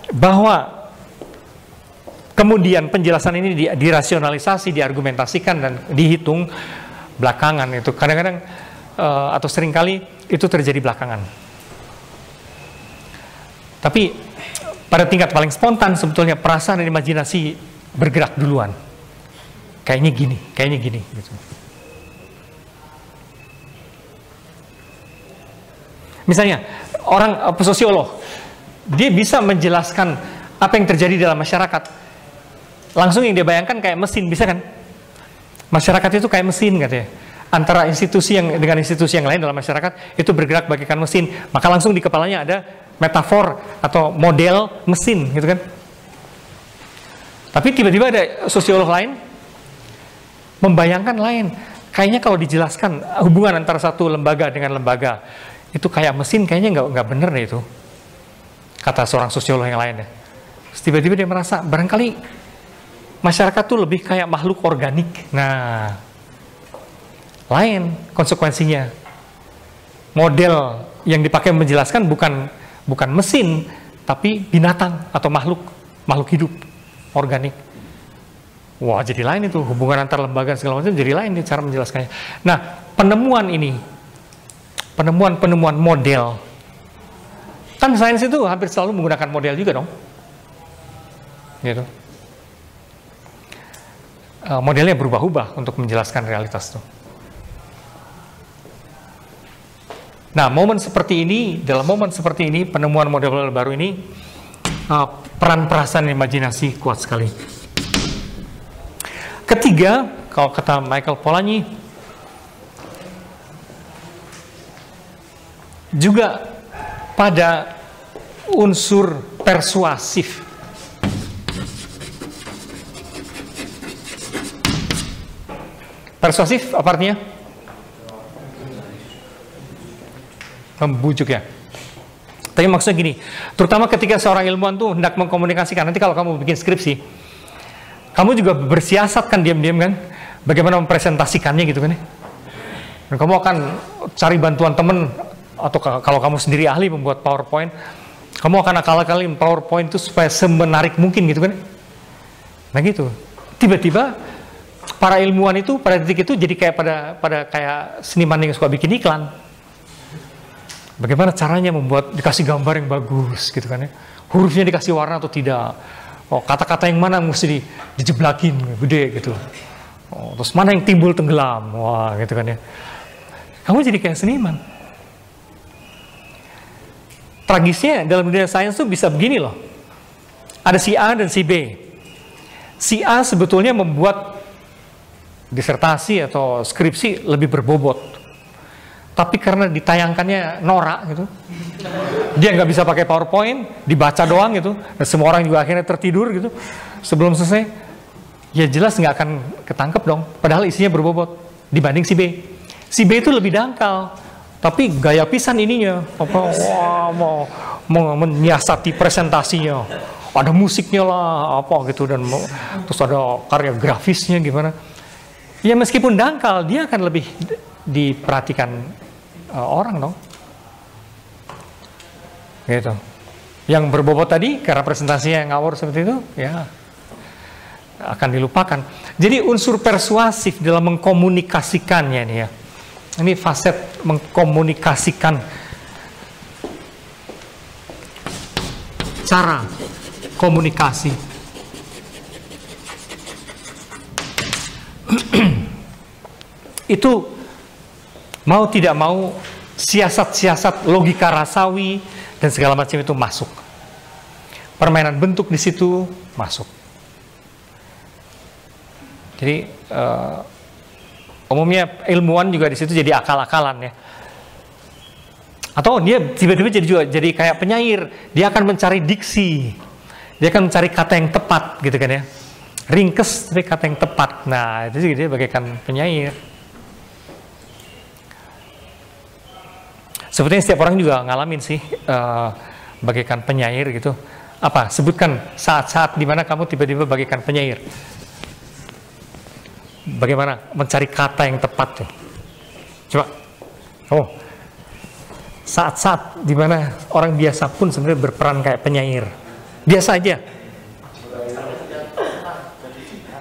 Bahwa kemudian penjelasan ini dirasionalisasi, diargumentasikan dan dihitung belakangan itu kadang-kadang atau seringkali itu terjadi belakangan. Tapi pada tingkat paling spontan sebetulnya perasaan dan imajinasi bergerak duluan. Kayaknya gini gitu. Misalnya orang sosiolog, dia bisa menjelaskan apa yang terjadi dalam masyarakat. Langsung yang dia bayangkan kayak mesin, bisa kan? Masyarakat itu kayak mesin katanya. Antara institusi dengan institusi yang lain dalam masyarakat itu bergerak bagaikan mesin. Maka langsung di kepalanya ada metafor atau model mesin gitu kan. Tapi tiba-tiba ada sosiolog lain membayangkan lain. Kayaknya kalau dijelaskan hubungan antara satu lembaga dengan lembaga itu kayak mesin, kayaknya nggak bener deh itu. Kata seorang sosiolog yang lain ya. Tiba-tiba dia merasa barangkali masyarakat tuh lebih kayak makhluk organik. Nah, lain konsekuensinya. Model yang dipakai menjelaskan bukan mesin, tapi binatang atau makhluk hidup organik. Wah, jadi lain itu hubungan antar lembaga segala macam, jadi lain nih cara menjelaskannya. Nah, penemuan model. Kan sains itu hampir selalu menggunakan model juga dong. Gitu. Modelnya berubah-ubah untuk menjelaskan realitas itu. Nah, dalam momen seperti ini, penemuan model-model baru ini, peran perasaan dan imajinasi kuat sekali. Ketiga, kalau kata Michael Polanyi, juga pada unsur persuasif. Persuasif apa artinya? membujuk ya. Tapi maksudnya gini, terutama ketika seorang ilmuwan tuh hendak mengkomunikasikan, nanti kalau kamu bikin skripsi, kamu juga bersiasat kan diam-diam kan, bagaimana mempresentasikannya gitu kan ya. Dan kamu akan cari bantuan temen, atau kalau kamu sendiri ahli membuat PowerPoint, kamu akan akal-akalin PowerPoint itu supaya semenarik mungkin gitu kan. Nah gitu, tiba-tiba para ilmuwan itu pada titik itu jadi kayak pada kayak seniman yang suka bikin iklan. Bagaimana caranya membuat, dikasih gambar yang bagus gitu kan ya, hurufnya dikasih warna atau tidak, oh kata-kata yang mana mesti dijeblakin gede gitu, oh, terus mana yang timbul tenggelam, wah gitu kan ya. Kamu jadi kayak seniman. Tragisnya dalam dunia sains tuh bisa begini loh, ada si A dan si B. Si A sebetulnya membuat disertasi atau skripsi lebih berbobot, tapi karena ditayangkannya norak gitu, dia nggak bisa pakai PowerPoint, dibaca doang gitu, dan semua orang juga akhirnya tertidur gitu sebelum selesai. Ya jelas nggak akan ketangkep dong, padahal isinya berbobot dibanding si B. Si B itu lebih dangkal, tapi gaya pisan ininya, apa, wah, mau menyiasati presentasinya, ada musiknya lah, apa gitu, dan terus ada karya grafisnya gimana. Ya meskipun dangkal, dia akan lebih diperhatikan orang dong, gitu. Yang berbobot tadi karena presentasinya yang ngawur seperti itu, ya akan dilupakan. Jadi unsur persuasif dalam mengkomunikasikannya nih ya, ini faset mengkomunikasikan, cara komunikasi. Itu mau tidak mau, siasat-siasat logika rasawi dan segala macam itu masuk. Permainan bentuk di situ masuk. Jadi umumnya ilmuwan juga di situ jadi akal-akalan ya. Atau dia tiba-tiba jadi kayak penyair. Dia akan mencari diksi. Dia akan mencari kata yang tepat gitu kan ya. Ringkes tapi kata yang tepat. Nah itu juga dia bagaikan penyair. Sebetulnya setiap orang juga ngalamin sih bagaikan penyair gitu. Apa? Sebutkan saat-saat di mana kamu tiba-tiba bagaikan penyair. Bagaimana mencari kata yang tepat tuh? Coba. Oh, saat-saat di mana orang biasa pun sebenarnya berperan kayak penyair. Biasa aja.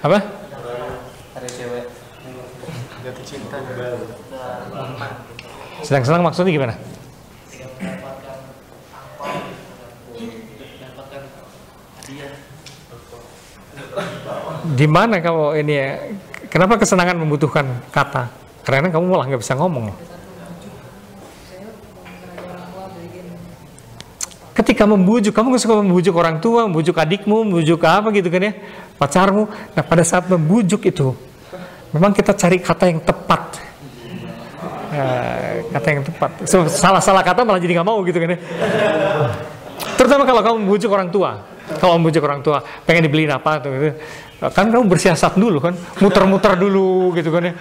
Apa? Ada cewek jatuh cinta baru. Senang-senang maksudnya gimana? Di mana kamu ini ya? Kenapa kesenangan membutuhkan kata? Karena kamu malah nggak bisa ngomong. Ketika membujuk, kamu nggak suka membujuk orang tua, membujuk adikmu, membujuk apa gitu kan ya, pacarmu. Nah pada saat membujuk itu, memang kita cari kata yang tepat. Kata yang tepat. Salah-salah kata malah jadi nggak mau gitu kan ya. Terutama kalau kamu membujuk orang tua. Kalau membujuk orang tua, pengen dibeliin apa tuh gitu. Kan kamu bersiasat dulu kan, muter-muter dulu gitu kan ya.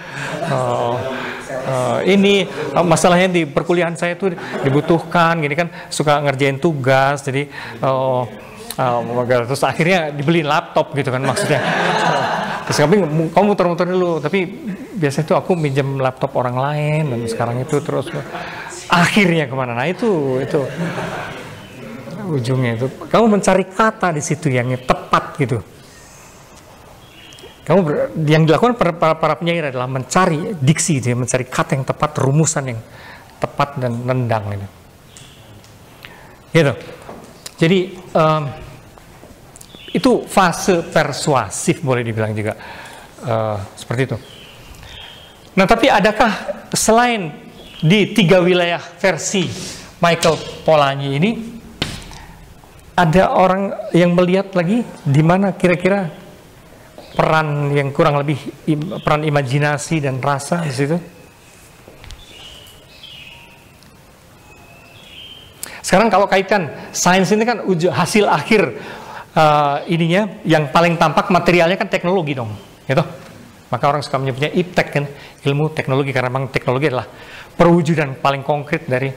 Ini masalahnya di perkuliahan saya tuh dibutuhkan gini kan, suka ngerjain tugas, jadi terus akhirnya dibeliin laptop gitu kan maksudnya. Terus kamu muter-muter dulu, tapi biasanya tuh aku minjem laptop orang lain dan sekarang itu terus akhirnya kemana? Nah itu ujungnya itu kamu mencari kata di situ yang tepat gitu. Yang dilakukan para penyair adalah mencari diksi, gitu, mencari kata yang tepat, rumusan yang tepat dan nendang gitu. Jadi itu fase persuasif boleh dibilang juga seperti itu. Nah tapi adakah selain di 3 wilayah versi Michael Polanyi ini, ada orang yang melihat lagi di mana kira-kira peran yang kurang lebih peran imajinasi dan rasa di situ? Sekarang kalau kaitkan sains ini kan hasil akhir ininya yang paling tampak materialnya kan teknologi dong, gitu. Maka orang suka menyebutnya iptek kan, ilmu teknologi, karena memang teknologi adalah perwujudan paling konkret dari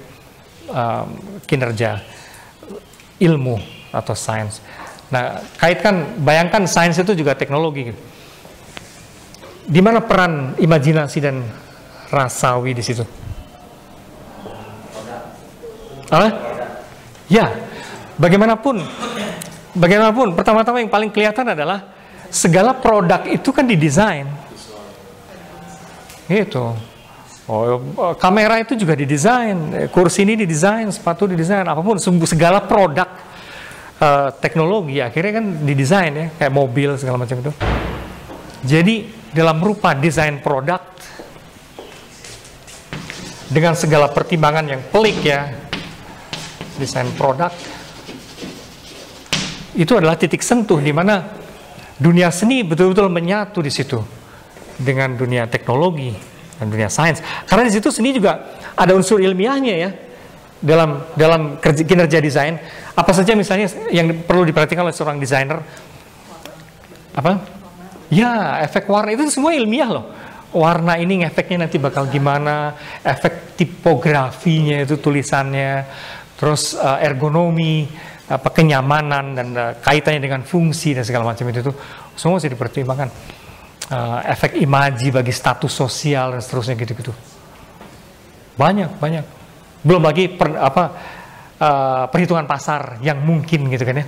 kinerja ilmu atau sains. Nah, bayangkan sains itu juga teknologi. Di mana peran imajinasi dan rasawi di situ? Ya, bagaimanapun, pertama-tama yang paling kelihatan adalah segala produk itu kan didesain. Gitu. Kamera itu juga didesain, kursi ini didesain, sepatu didesain, apapun, segala produk teknologi akhirnya kan didesain ya, kayak mobil segala macam itu. Jadi dalam rupa desain produk dengan segala pertimbangan yang pelik ya, desain produk itu adalah titik sentuh di mana dunia seni betul-betul menyatu di situ dengan dunia teknologi dan dunia sains. Karena di situ seni juga ada unsur ilmiahnya ya dalam kinerja desain. Apa saja misalnya yang perlu diperhatikan oleh seorang desainer? Apa? Ya, efek warna itu semua ilmiah loh. Warna ini efeknya nanti bakal gimana? Efek tipografinya itu tulisannya. Terus ergonomi, kenyamanan dan kaitannya dengan fungsi dan segala macam itu semua harus dipertimbangkan. Efek imaji bagi status sosial dan seterusnya gitu-gitu. Banyak. Belum lagi perhitungan pasar yang mungkin gitu kan ya.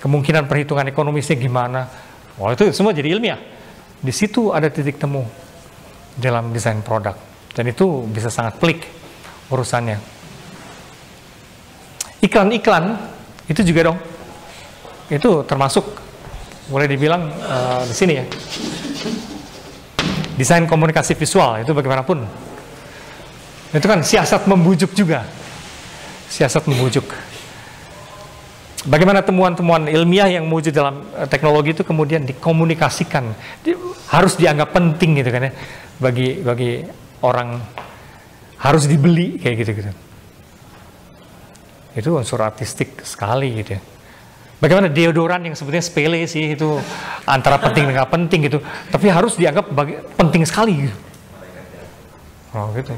Kemungkinan perhitungan ekonomisnya gimana. Wah, itu semua jadi ilmiah. Di situ ada titik temu dalam desain produk. Dan itu bisa sangat pelik urusannya. Iklan-iklan itu juga dong, itu termasuk boleh dibilang di sini ya, desain komunikasi visual itu bagaimanapun itu kan siasat membujuk juga, siasat membujuk. Bagaimana temuan-temuan ilmiah yang muncul dalam teknologi itu kemudian dikomunikasikan, harus dianggap penting gitu kan ya, bagi orang, harus dibeli kayak gitu. Itu unsur artistik sekali gitu ya. Bagaimana deodoran yang sebetulnya sepele sih, itu antara penting dan nggak penting gitu, tapi harus dianggap penting sekali gitu. Gitu.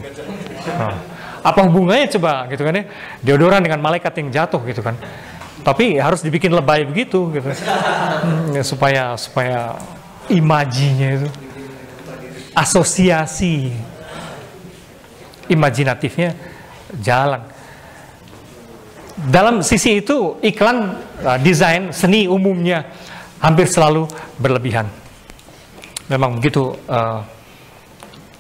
Apa hubungannya coba gitu kan ya, deodoran dengan malaikat yang jatuh gitu kan, tapi harus dibikin lebay begitu gitu. Ya, supaya imajinya itu, asosiasi imajinatifnya jalan. Dalam sisi itu iklan, desain, seni umumnya hampir selalu berlebihan. Memang begitu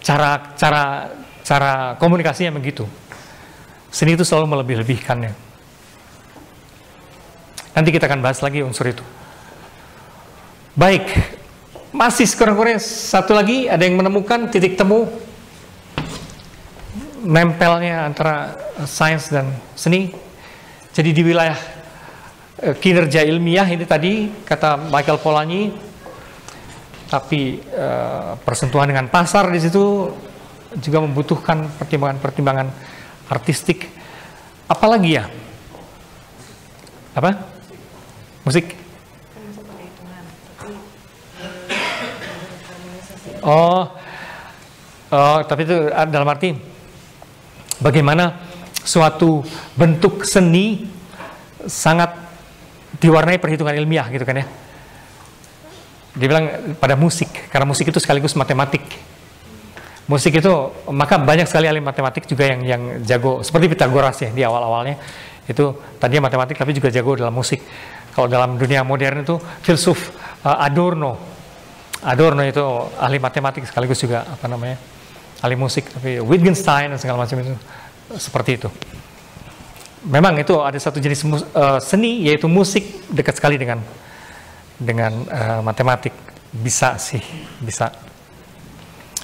cara komunikasinya begitu. Seni itu selalu melebih-lebihkannya. Nanti kita akan bahas lagi unsur itu. Baik, masih kurang-kurangnya satu lagi, ada yang menemukan titik temu nempelnya antara sains dan seni. Jadi di wilayah kinerja ilmiah ini tadi kata Michael Polanyi, tapi persentuhan dengan pasar di situ juga membutuhkan pertimbangan artistik. Apalagi ya? Apa? Musik? Oh, tapi itu dalam arti bagaimana suatu bentuk seni sangat diwarnai perhitungan ilmiah gitu kan ya. Dia bilang pada musik, karena musik itu sekaligus matematik. Musik itu, maka banyak sekali ahli matematik juga yang jago, seperti Pythagoras ya di awal-awalnya. Itu tadinya matematik tapi juga jago dalam musik. Kalau dalam dunia modern itu filsuf Adorno. Adorno itu ahli matematik sekaligus juga ahli musik, tapi Wittgenstein dan segala macam itu seperti itu. Memang itu ada satu jenis seni, yaitu musik, dekat sekali dengan matematik. Bisa.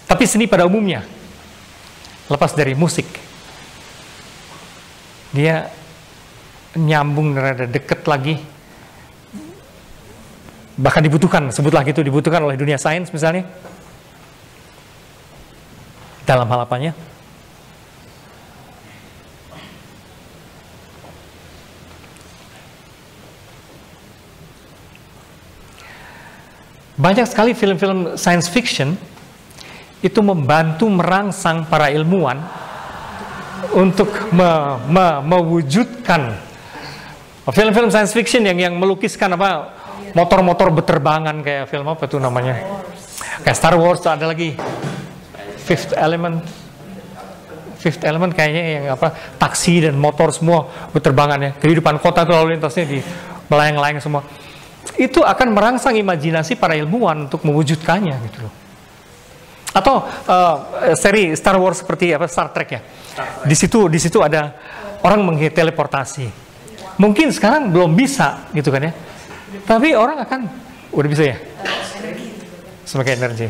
Tapi seni pada umumnya, lepas dari musik, dia nyambung rada dekat lagi, bahkan dibutuhkan, sebutlah gitu, dibutuhkan oleh dunia sains misalnya, dalam hal apanya? Banyak sekali film-film science fiction itu membantu merangsang para ilmuwan untuk mewujudkan film-film science fiction yang melukiskan apa motor-motor berterbangan, kayak film apa tuh namanya, kayak Star Wars. Ada lagi Fifth Element kayaknya, yang apa, taksi dan motor semua berterbangan ya, kehidupan kota tuh lalu lintasnya di melayang-layang semua. Itu akan merangsang imajinasi para ilmuwan untuk mewujudkannya gitu loh. Atau seri Star Wars seperti apa, Star Trek ya. Di situ ada orang teleportasi. Mungkin sekarang belum bisa gitu kan ya. Tapi orang akan udah bisa ya. Sebagai energi.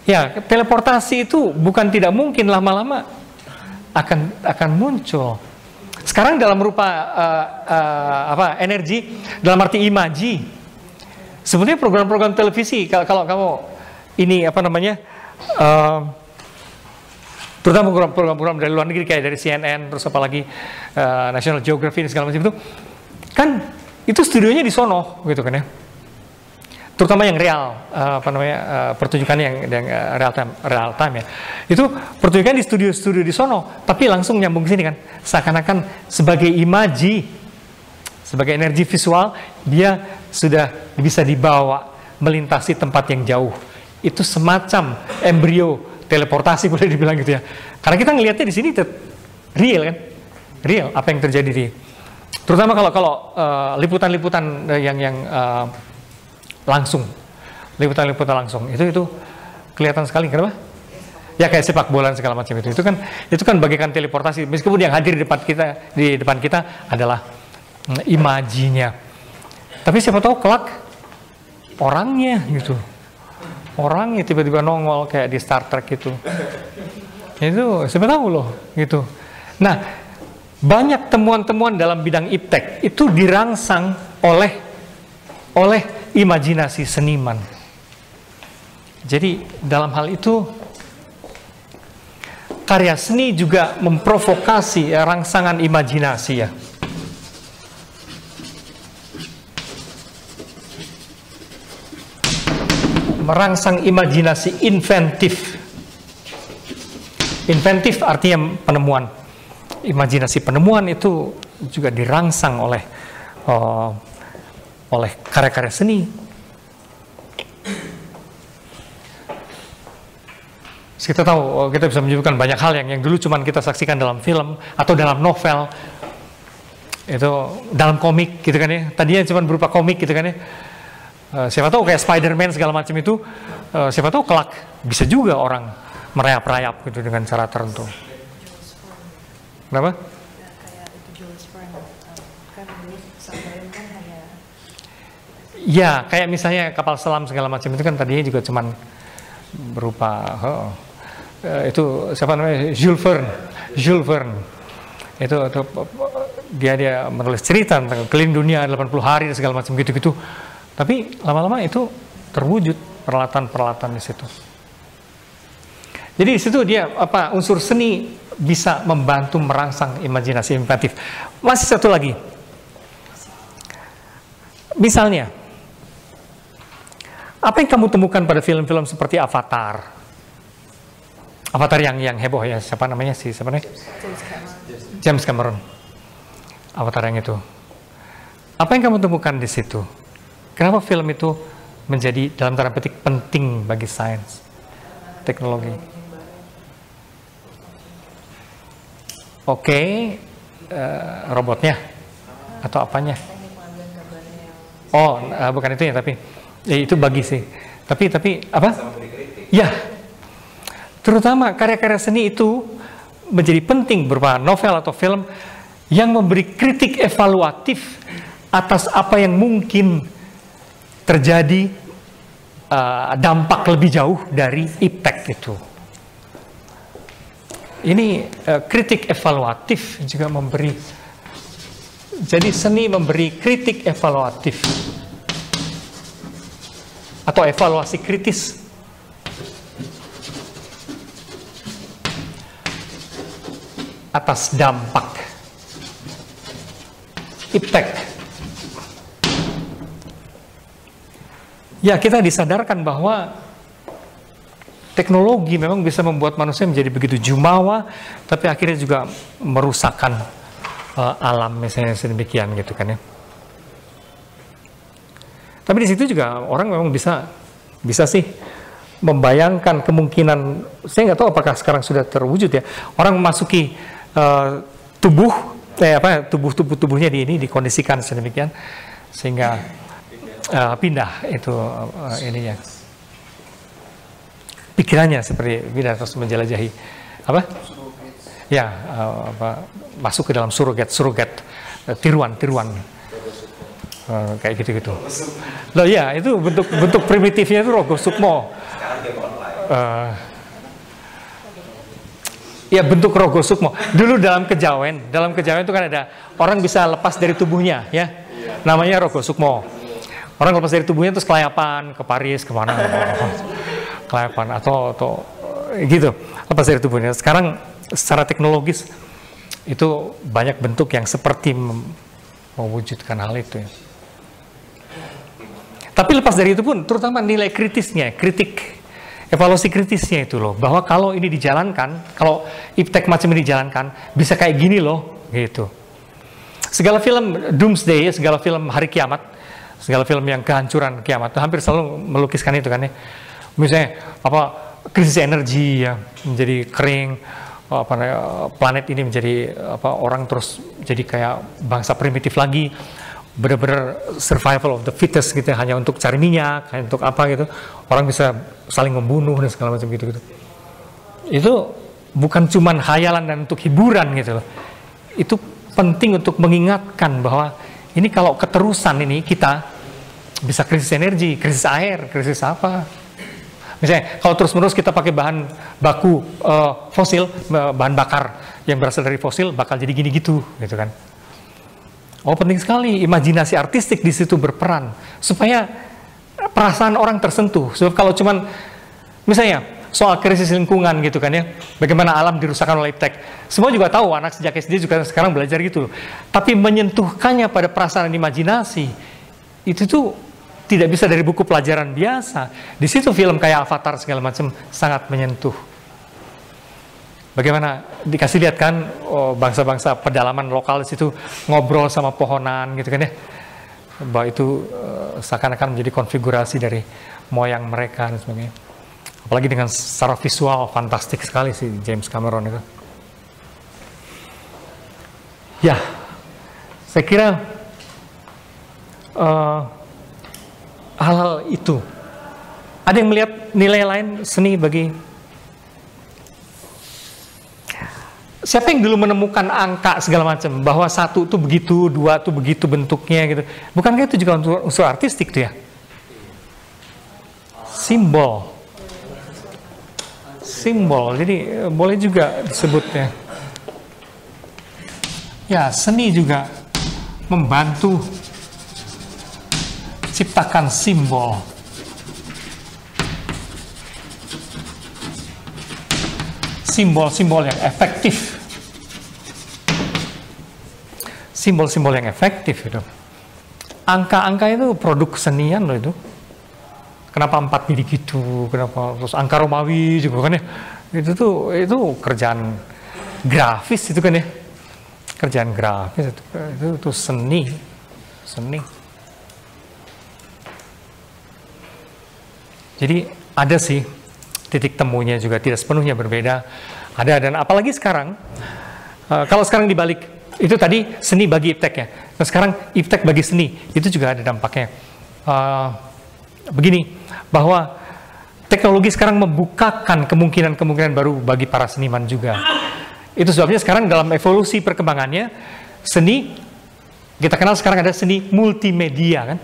Ya, teleportasi itu bukan tidak mungkin, lama-lama akan muncul. Sekarang dalam rupa energi, dalam arti imaji. Sebenarnya program-program televisi, kalau kamu ini apa namanya, terutama program-program dari luar negeri kayak dari CNN, terus apalagi National Geographic segala macam itu, kan itu studionya di sono gitu kan ya. Terutama yang real, pertunjukannya yang real time ya. Itu pertunjukan di studio di sono, tapi langsung nyambung ke sini kan. Seakan-akan sebagai imaji, sebagai energi visual, dia sudah bisa dibawa melintasi tempat yang jauh. Itu semacam embrio teleportasi boleh dibilang gitu ya. Karena kita ngelihatnya di sini real kan, real apa yang terjadi di. Terutama kalau liputan-liputan yang langsung, liputan-liputan langsung itu kelihatan sekali. Kenapa? Ya kayak sepak bola segala macam itu kan bagaikan teleportasi. Meskipun yang hadir di depan kita adalah imajinya. Tapi siapa tahu kelak orangnya gitu. Orangnya tiba-tiba nongol kayak di Star Trek gitu. Itu siapa tahu loh gitu. Nah, banyak temuan-temuan dalam bidang iptek itu dirangsang oleh imajinasi seniman. Jadi dalam hal itu karya seni juga memprovokasi rangsangan imajinasi ya. Merangsang imajinasi inventif. Inventif artinya penemuan. Imajinasi penemuan itu juga dirangsang oleh karya-karya seni. Kita tahu, kita bisa menyebutkan banyak hal yang dulu cuman kita saksikan dalam film atau dalam novel, itu dalam komik gitu kan ya. Tadinya cuma berupa komik gitu kan ya. Siapa tahu kayak Spider-Man segala macam itu, siapa tahu kelak bisa juga orang merayap-rayap gitu dengan cara tertentu. Kenapa? Ya, kayak misalnya kapal selam segala macam itu kan tadinya juga cuman berupa itu siapa namanya, Jules Verne. Itu dia menulis cerita tentang keliling dunia 80 hari dan segala macam gitu-gitu. Tapi lama-lama itu terwujud peralatan-peralatan di situ. Jadi di situ dia unsur seni bisa membantu merangsang imajinasi inventif. Masih satu lagi. Misalnya, apa yang kamu temukan pada film-film seperti Avatar? Avatar yang heboh ya, siapa namanya? James Cameron. Avatar yang itu. Apa yang kamu temukan di situ? Kenapa film itu menjadi dalam tanda petik penting bagi sains, teknologi? Robotnya atau apanya? Oh, bukan itu ya, tapi itu bagi sih. Tapi apa? Ya, terutama karya-karya seni itu menjadi penting berupa novel atau film yang memberi kritik evaluatif atas apa yang mungkin terjadi dampak lebih jauh dari iptek itu. Ini kritik evaluatif juga memberi. Jadi seni memberi kritik evaluatif atau evaluasi kritis atas dampak iptek. Ya, kita disadarkan bahwa teknologi memang bisa membuat manusia menjadi begitu jumawa, tapi akhirnya juga merusakkan alam misalnya sedemikian gitu kan ya. Tapi di situ juga orang memang bisa sih membayangkan kemungkinan, saya nggak tahu apakah sekarang sudah terwujud ya, orang memasuki tubuhnya dikondisikan sedemikian sehingga pindah itu ininya pikirannya seperti pindah terus menjelajahi apa ya masuk ke dalam surugat tiruan kayak gitu loh ya, itu bentuk primitifnya itu Rogo Sukmo. Ya bentuk Rogo Sukmo. Dulu dalam kejawen itu kan ada orang bisa lepas dari tubuhnya ya. Namanya Rogo Sukmo. Orang lepas dari tubuhnya terus kelayapan ke Paris kemana kelayapan atau gitu lepas dari tubuhnya. Sekarang secara teknologis itu banyak bentuk yang seperti mewujudkan hal itu ya. Tapi lepas dari itu pun, terutama nilai kritisnya, evaluasi kritisnya itu loh, bahwa kalau ini dijalankan, kalau iptek macam ini dijalankan, bisa kayak gini loh, gitu. Segala film Doomsday, segala film hari kiamat, segala film yang kehancuran kiamat, hampir selalu melukiskan itu kan ya. Misalnya, krisis energi ya, menjadi kering, planet ini menjadi, orang terus jadi kayak bangsa primitif lagi, benar-benar survival of the fittest gitu, hanya untuk cari minyak, hanya untuk apa gitu, orang bisa saling membunuh dan segala macam gitu. Itu bukan cuman khayalan dan untuk hiburan gitu loh. Itu penting untuk mengingatkan bahwa ini kalau keterusan ini kita bisa krisis energi, krisis air, krisis apa. Misalnya kalau terus-menerus kita pakai bahan baku fosil, bahan bakar yang berasal dari fosil, bakal jadi gini gitu kan. Oh, penting sekali imajinasi artistik di situ berperan supaya perasaan orang tersentuh. Sebab kalau cuman misalnya soal krisis lingkungan gitu kan ya, bagaimana alam dirusakkan oleh iptek. Semua juga tahu, anak sejak SD juga sekarang belajar gitu. Tapi menyentuhkannya pada perasaan imajinasi itu tuh tidak bisa dari buku pelajaran biasa. Di situ film kayak Avatar segala macam sangat menyentuh. Bagaimana dikasih lihat kan bangsa-bangsa pedalaman lokal di situ ngobrol sama pohonan gitu kan ya, bahwa itu seakan-akan menjadi konfigurasi dari moyang mereka dan sebagainya. Apalagi dengan secara visual fantastik sekali si James Cameron itu. Ya, saya kira hal-hal itu. Ada yang melihat nilai lain seni bagi siapa yang dulu menemukan angka segala macam, bahwa 1 itu begitu, 2 itu begitu bentuknya gitu. Bukankah itu juga unsur artistik tuh ya? Simbol, jadi boleh juga disebutnya. Ya, seni juga membantu ciptakan simbol. Simbol-simbol yang efektif. Simbol-simbol yang efektif itu. Angka-angka itu produk kesenian loh itu. Kenapa 4 mili gitu? Kenapa terus angka Romawi juga kan ya? Itu kerjaan grafis itu kan ya. Kerjaan grafis itu seni. Jadi ada sih titik temunya juga tidak sepenuhnya berbeda. Ada, dan apalagi sekarang kalau sekarang dibalik. Itu tadi seni bagi iptek ya. Nah sekarang iptek bagi seni, itu juga ada dampaknya. Begini, bahwa teknologi sekarang membukakan kemungkinan-kemungkinan baru bagi para seniman juga. Itu sebabnya sekarang dalam evolusi perkembangannya, seni, kita kenal sekarang ada seni multimedia kan.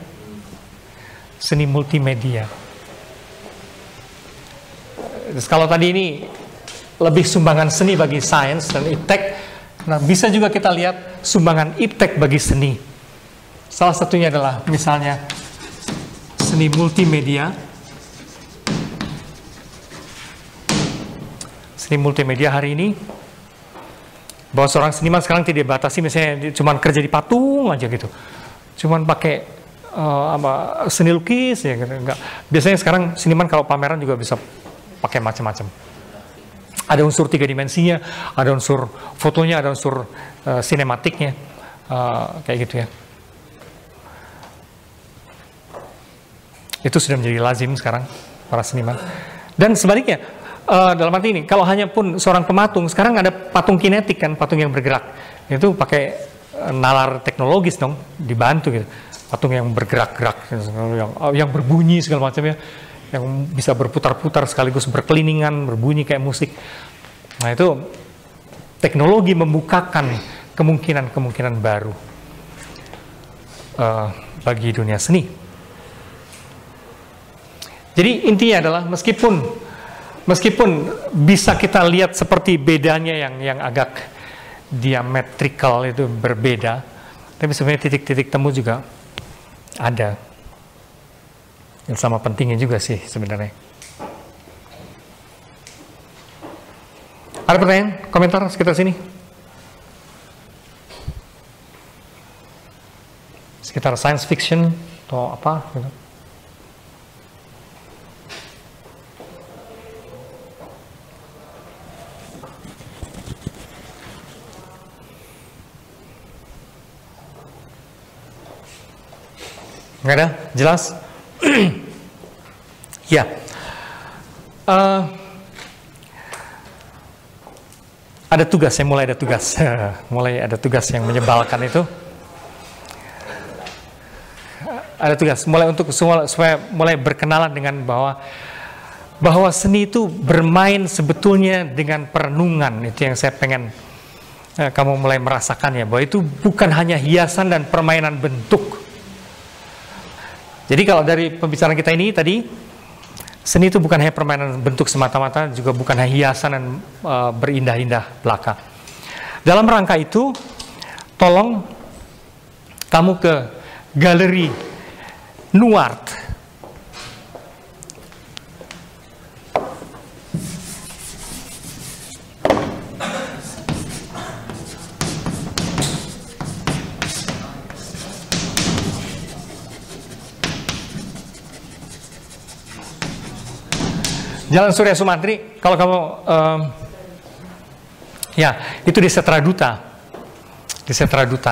Seni multimedia. Terus kalau tadi ini lebih sumbangan seni bagi sains dan iptek, nah, bisa juga kita lihat sumbangan iptek bagi seni. Salah satunya adalah misalnya seni multimedia. Seni multimedia hari ini, bahwa seorang seniman sekarang tidak dibatasi misalnya cuma kerja di patung aja gitu. Cuman pakai seni lukis ya gitu. Enggak. Biasanya sekarang seniman kalau pameran juga bisa pakai macam-macam. Ada unsur 3 dimensinya, ada unsur fotonya, ada unsur sinematiknya, kayak gitu ya. Itu sudah menjadi lazim sekarang para seniman. Dan sebaliknya, dalam arti ini, kalau hanya pun seorang pematung, sekarang ada patung kinetik kan, patung yang bergerak. Itu pakai nalar teknologis dong, dibantu gitu. Patung yang bergerak-gerak, yang berbunyi segala macamnya, yang bisa berputar-putar sekaligus berkeliningan, berbunyi kayak musik. Nah itu teknologi membukakan kemungkinan-kemungkinan baru bagi dunia seni. Jadi intinya adalah meskipun bisa kita lihat seperti bedanya yang agak diametrikal itu berbeda, tapi sebenarnya titik-titik temu juga ada. Yang sama pentingnya juga sih sebenarnya. Ada pertanyaan, komentar sekitar sini? Sekitar science fiction atau apa gitu. Nggak ada? Jelas? Ya. Ada tugas, mulai ada tugas. Mulai ada tugas yang menyebalkan itu. Ada tugas, mulai untuk supaya mulai berkenalan dengan bahwa seni itu bermain sebetulnya dengan perenungan. Itu yang saya pengen kamu mulai merasakan ya, bahwa itu bukan hanya hiasan dan permainan bentuk. Jadi kalau dari pembicaraan kita ini tadi, seni itu bukan hanya permainan bentuk semata-mata, juga bukan hanya hiasan dan berindah-indah belaka. Dalam rangka itu, tolong kamu ke galeri Nuart. Jalan Surya Sumantri, kalau kamu, ya itu di Setraduta,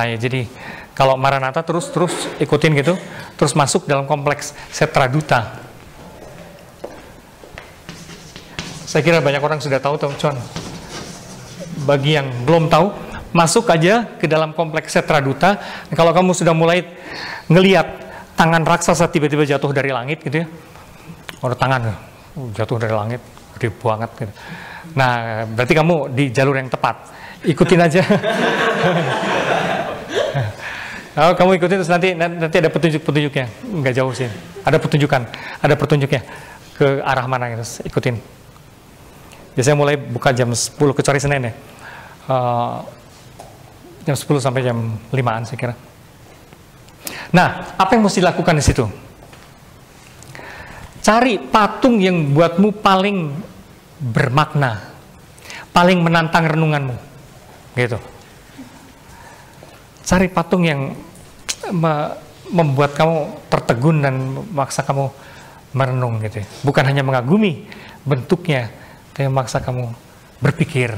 ya. Jadi kalau Maranatha terus ikutin gitu, terus masuk dalam kompleks Setraduta. Saya kira banyak orang sudah tahu, cuman bagi yang belum tahu, masuk aja ke dalam kompleks Setraduta. Kalau kamu sudah mulai ngelihat tangan raksasa tiba-tiba jatuh dari langit gitu ya, ada tangan jatuh dari langit, gede banget gitu. Nah, berarti kamu di jalur yang tepat. Ikutin aja. Kalau kamu ikutin terus nanti ada petunjuk-petunjuknya. Nggak jauh sih. Ada petunjuknya ke arah mana gitu. Ikutin. Biasanya mulai buka jam 10 kecuali Senin ya. Jam 10 sampai jam 5-an saya kira. Nah, apa yang mesti dilakukan di situ? Cari patung yang buatmu paling bermakna, paling menantang renunganmu, gitu. Cari patung yang membuat kamu tertegun dan memaksa kamu merenung, gitu. Bukan hanya mengagumi bentuknya, tapi memaksa kamu berpikir.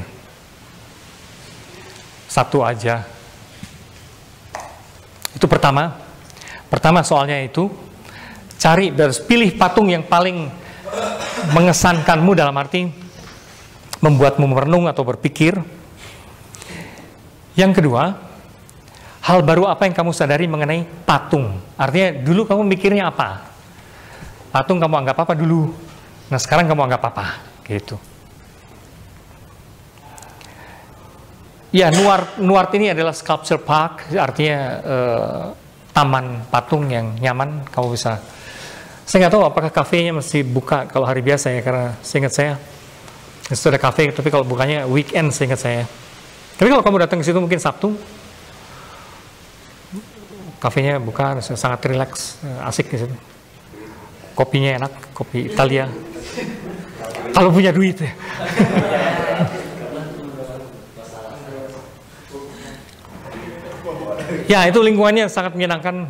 Satu aja. Itu pertama. Pertama soalnya itu. Cari, harus pilih patung yang paling mengesankanmu dalam arti membuatmu merenung atau berpikir. Yang kedua, hal baru apa yang kamu sadari mengenai patung? Artinya dulu kamu mikirnya apa? Patung kamu anggap apa dulu? Nah sekarang kamu anggap apa? Gitu. Ya, Nuart ini adalah sculpture park, artinya taman patung yang nyaman. Kamu bisa, saya nggak tahu apakah kafenya masih buka kalau hari biasa ya, karena seingat saya itu ada kafe, tapi kalau bukanya weekend seingat saya. Tapi kalau kamu datang ke situ mungkin Sabtu, kafenya buka, sangat rileks, asik di situ. Kopinya enak, kopi Italia. Kalau punya duit ya. Ya, itu lingkungannya sangat menyenangkan,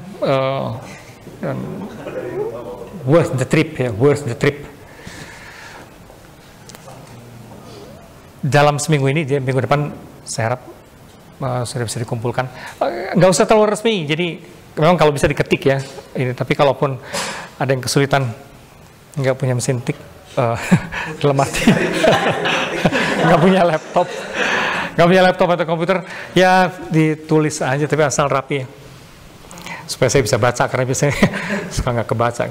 worth the trip ya, worth the trip. dalam seminggu ini, minggu depan saya harap sudah bisa dikumpulkan. Nggak usah terlalu resmi, jadi memang kalau bisa diketik ya. Ini, tapi kalaupun ada yang kesulitan nggak punya mesin tik, dalam arti nggak punya laptop atau komputer, ya ditulis aja tapi asal rapi ya. Supaya saya bisa baca, karena biasanya suka nggak kebaca.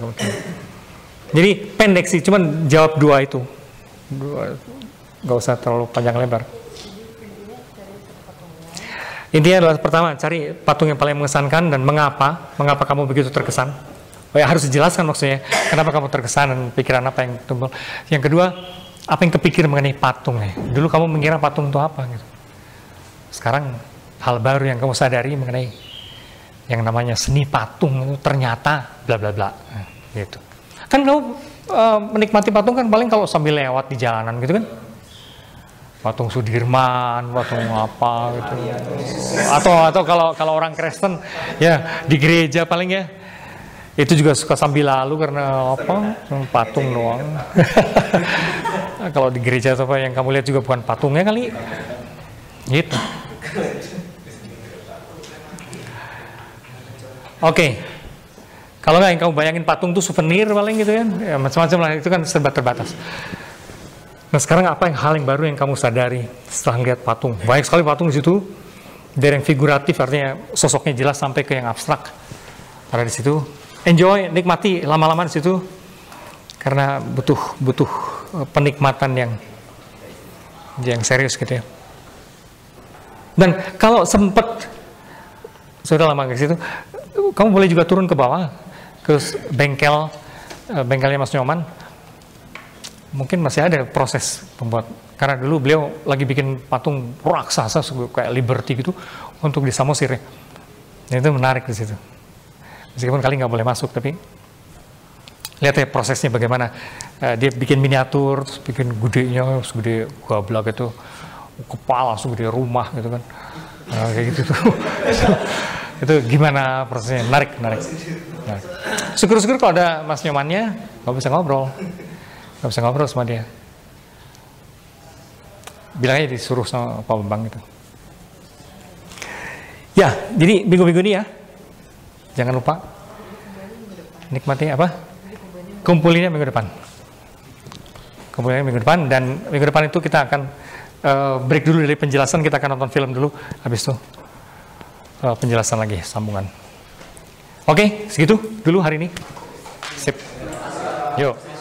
Jadi pendek sih, cuman jawab dua itu. Nggak usah terlalu panjang lebar. Intinya adalah pertama, cari patung yang paling mengesankan dan mengapa kamu begitu terkesan. Oh ya, harus dijelaskan maksudnya, kenapa kamu terkesan dan pikiran apa yang timbul. Yang kedua, apa yang kepikir mengenai patung ya. Dulu kamu mengira patung itu apa gitu. Sekarang hal baru yang kamu sadari mengenai yang namanya seni patung itu ternyata bla bla bla gitu. Kan kamu menikmati patung kan paling kalau sambil lewat di jalanan gitu kan. Patung Sudirman, patung apa gitu. Atau kalau orang Kristen ya di gereja paling ya. Itu juga suka sambil lalu karena apa? Patung doang. Kalau di gereja atau apa yang kamu lihat juga bukan patungnya kali. Gitu. Oke. Kalau nggak yang kamu bayangin patung tuh souvenir paling gitu kan. Ya, macam-macam lah, itu kan serba terbatas. Nah sekarang apa yang hal yang baru yang kamu sadari setelah melihat patung? Banyak sekali patung di situ, dari yang figuratif artinya sosoknya jelas sampai ke yang abstrak. Karena di situ enjoy, nikmati lama-lama di situ, karena butuh penikmatan yang serius gitu ya. Dan kalau sempat sudah lama ke situ, kamu boleh juga turun ke bawah ke bengkelnya Mas Nyoman. Mungkin masih ada proses pembuat, karena dulu beliau lagi bikin patung raksasa kayak Liberty gitu untuk di Samosir ya. Dan itu menarik di situ. Meskipun kali nggak boleh masuk, tapi lihat ya prosesnya bagaimana. Dia bikin miniatur, terus bikin gedenya, segede gabla gitu, kepala segede rumah gitu kan. Kayak gitu tuh. Itu gimana prosesnya? Menarik. Syukur-syukur kalau ada Mas Nyomannya, nggak bisa ngobrol sama dia. Bilang aja disuruh sama Pak Bambang gitu. Ya, jadi minggu-minggu ini ya, jangan lupa nikmati apa? Kumpulinnya minggu depan. Dan minggu depan itu kita akan break dulu dari penjelasan, kita akan nonton film dulu, habis itu penjelasan lagi, sambungan. Oke, segitu dulu hari ini. Sip. Yuk.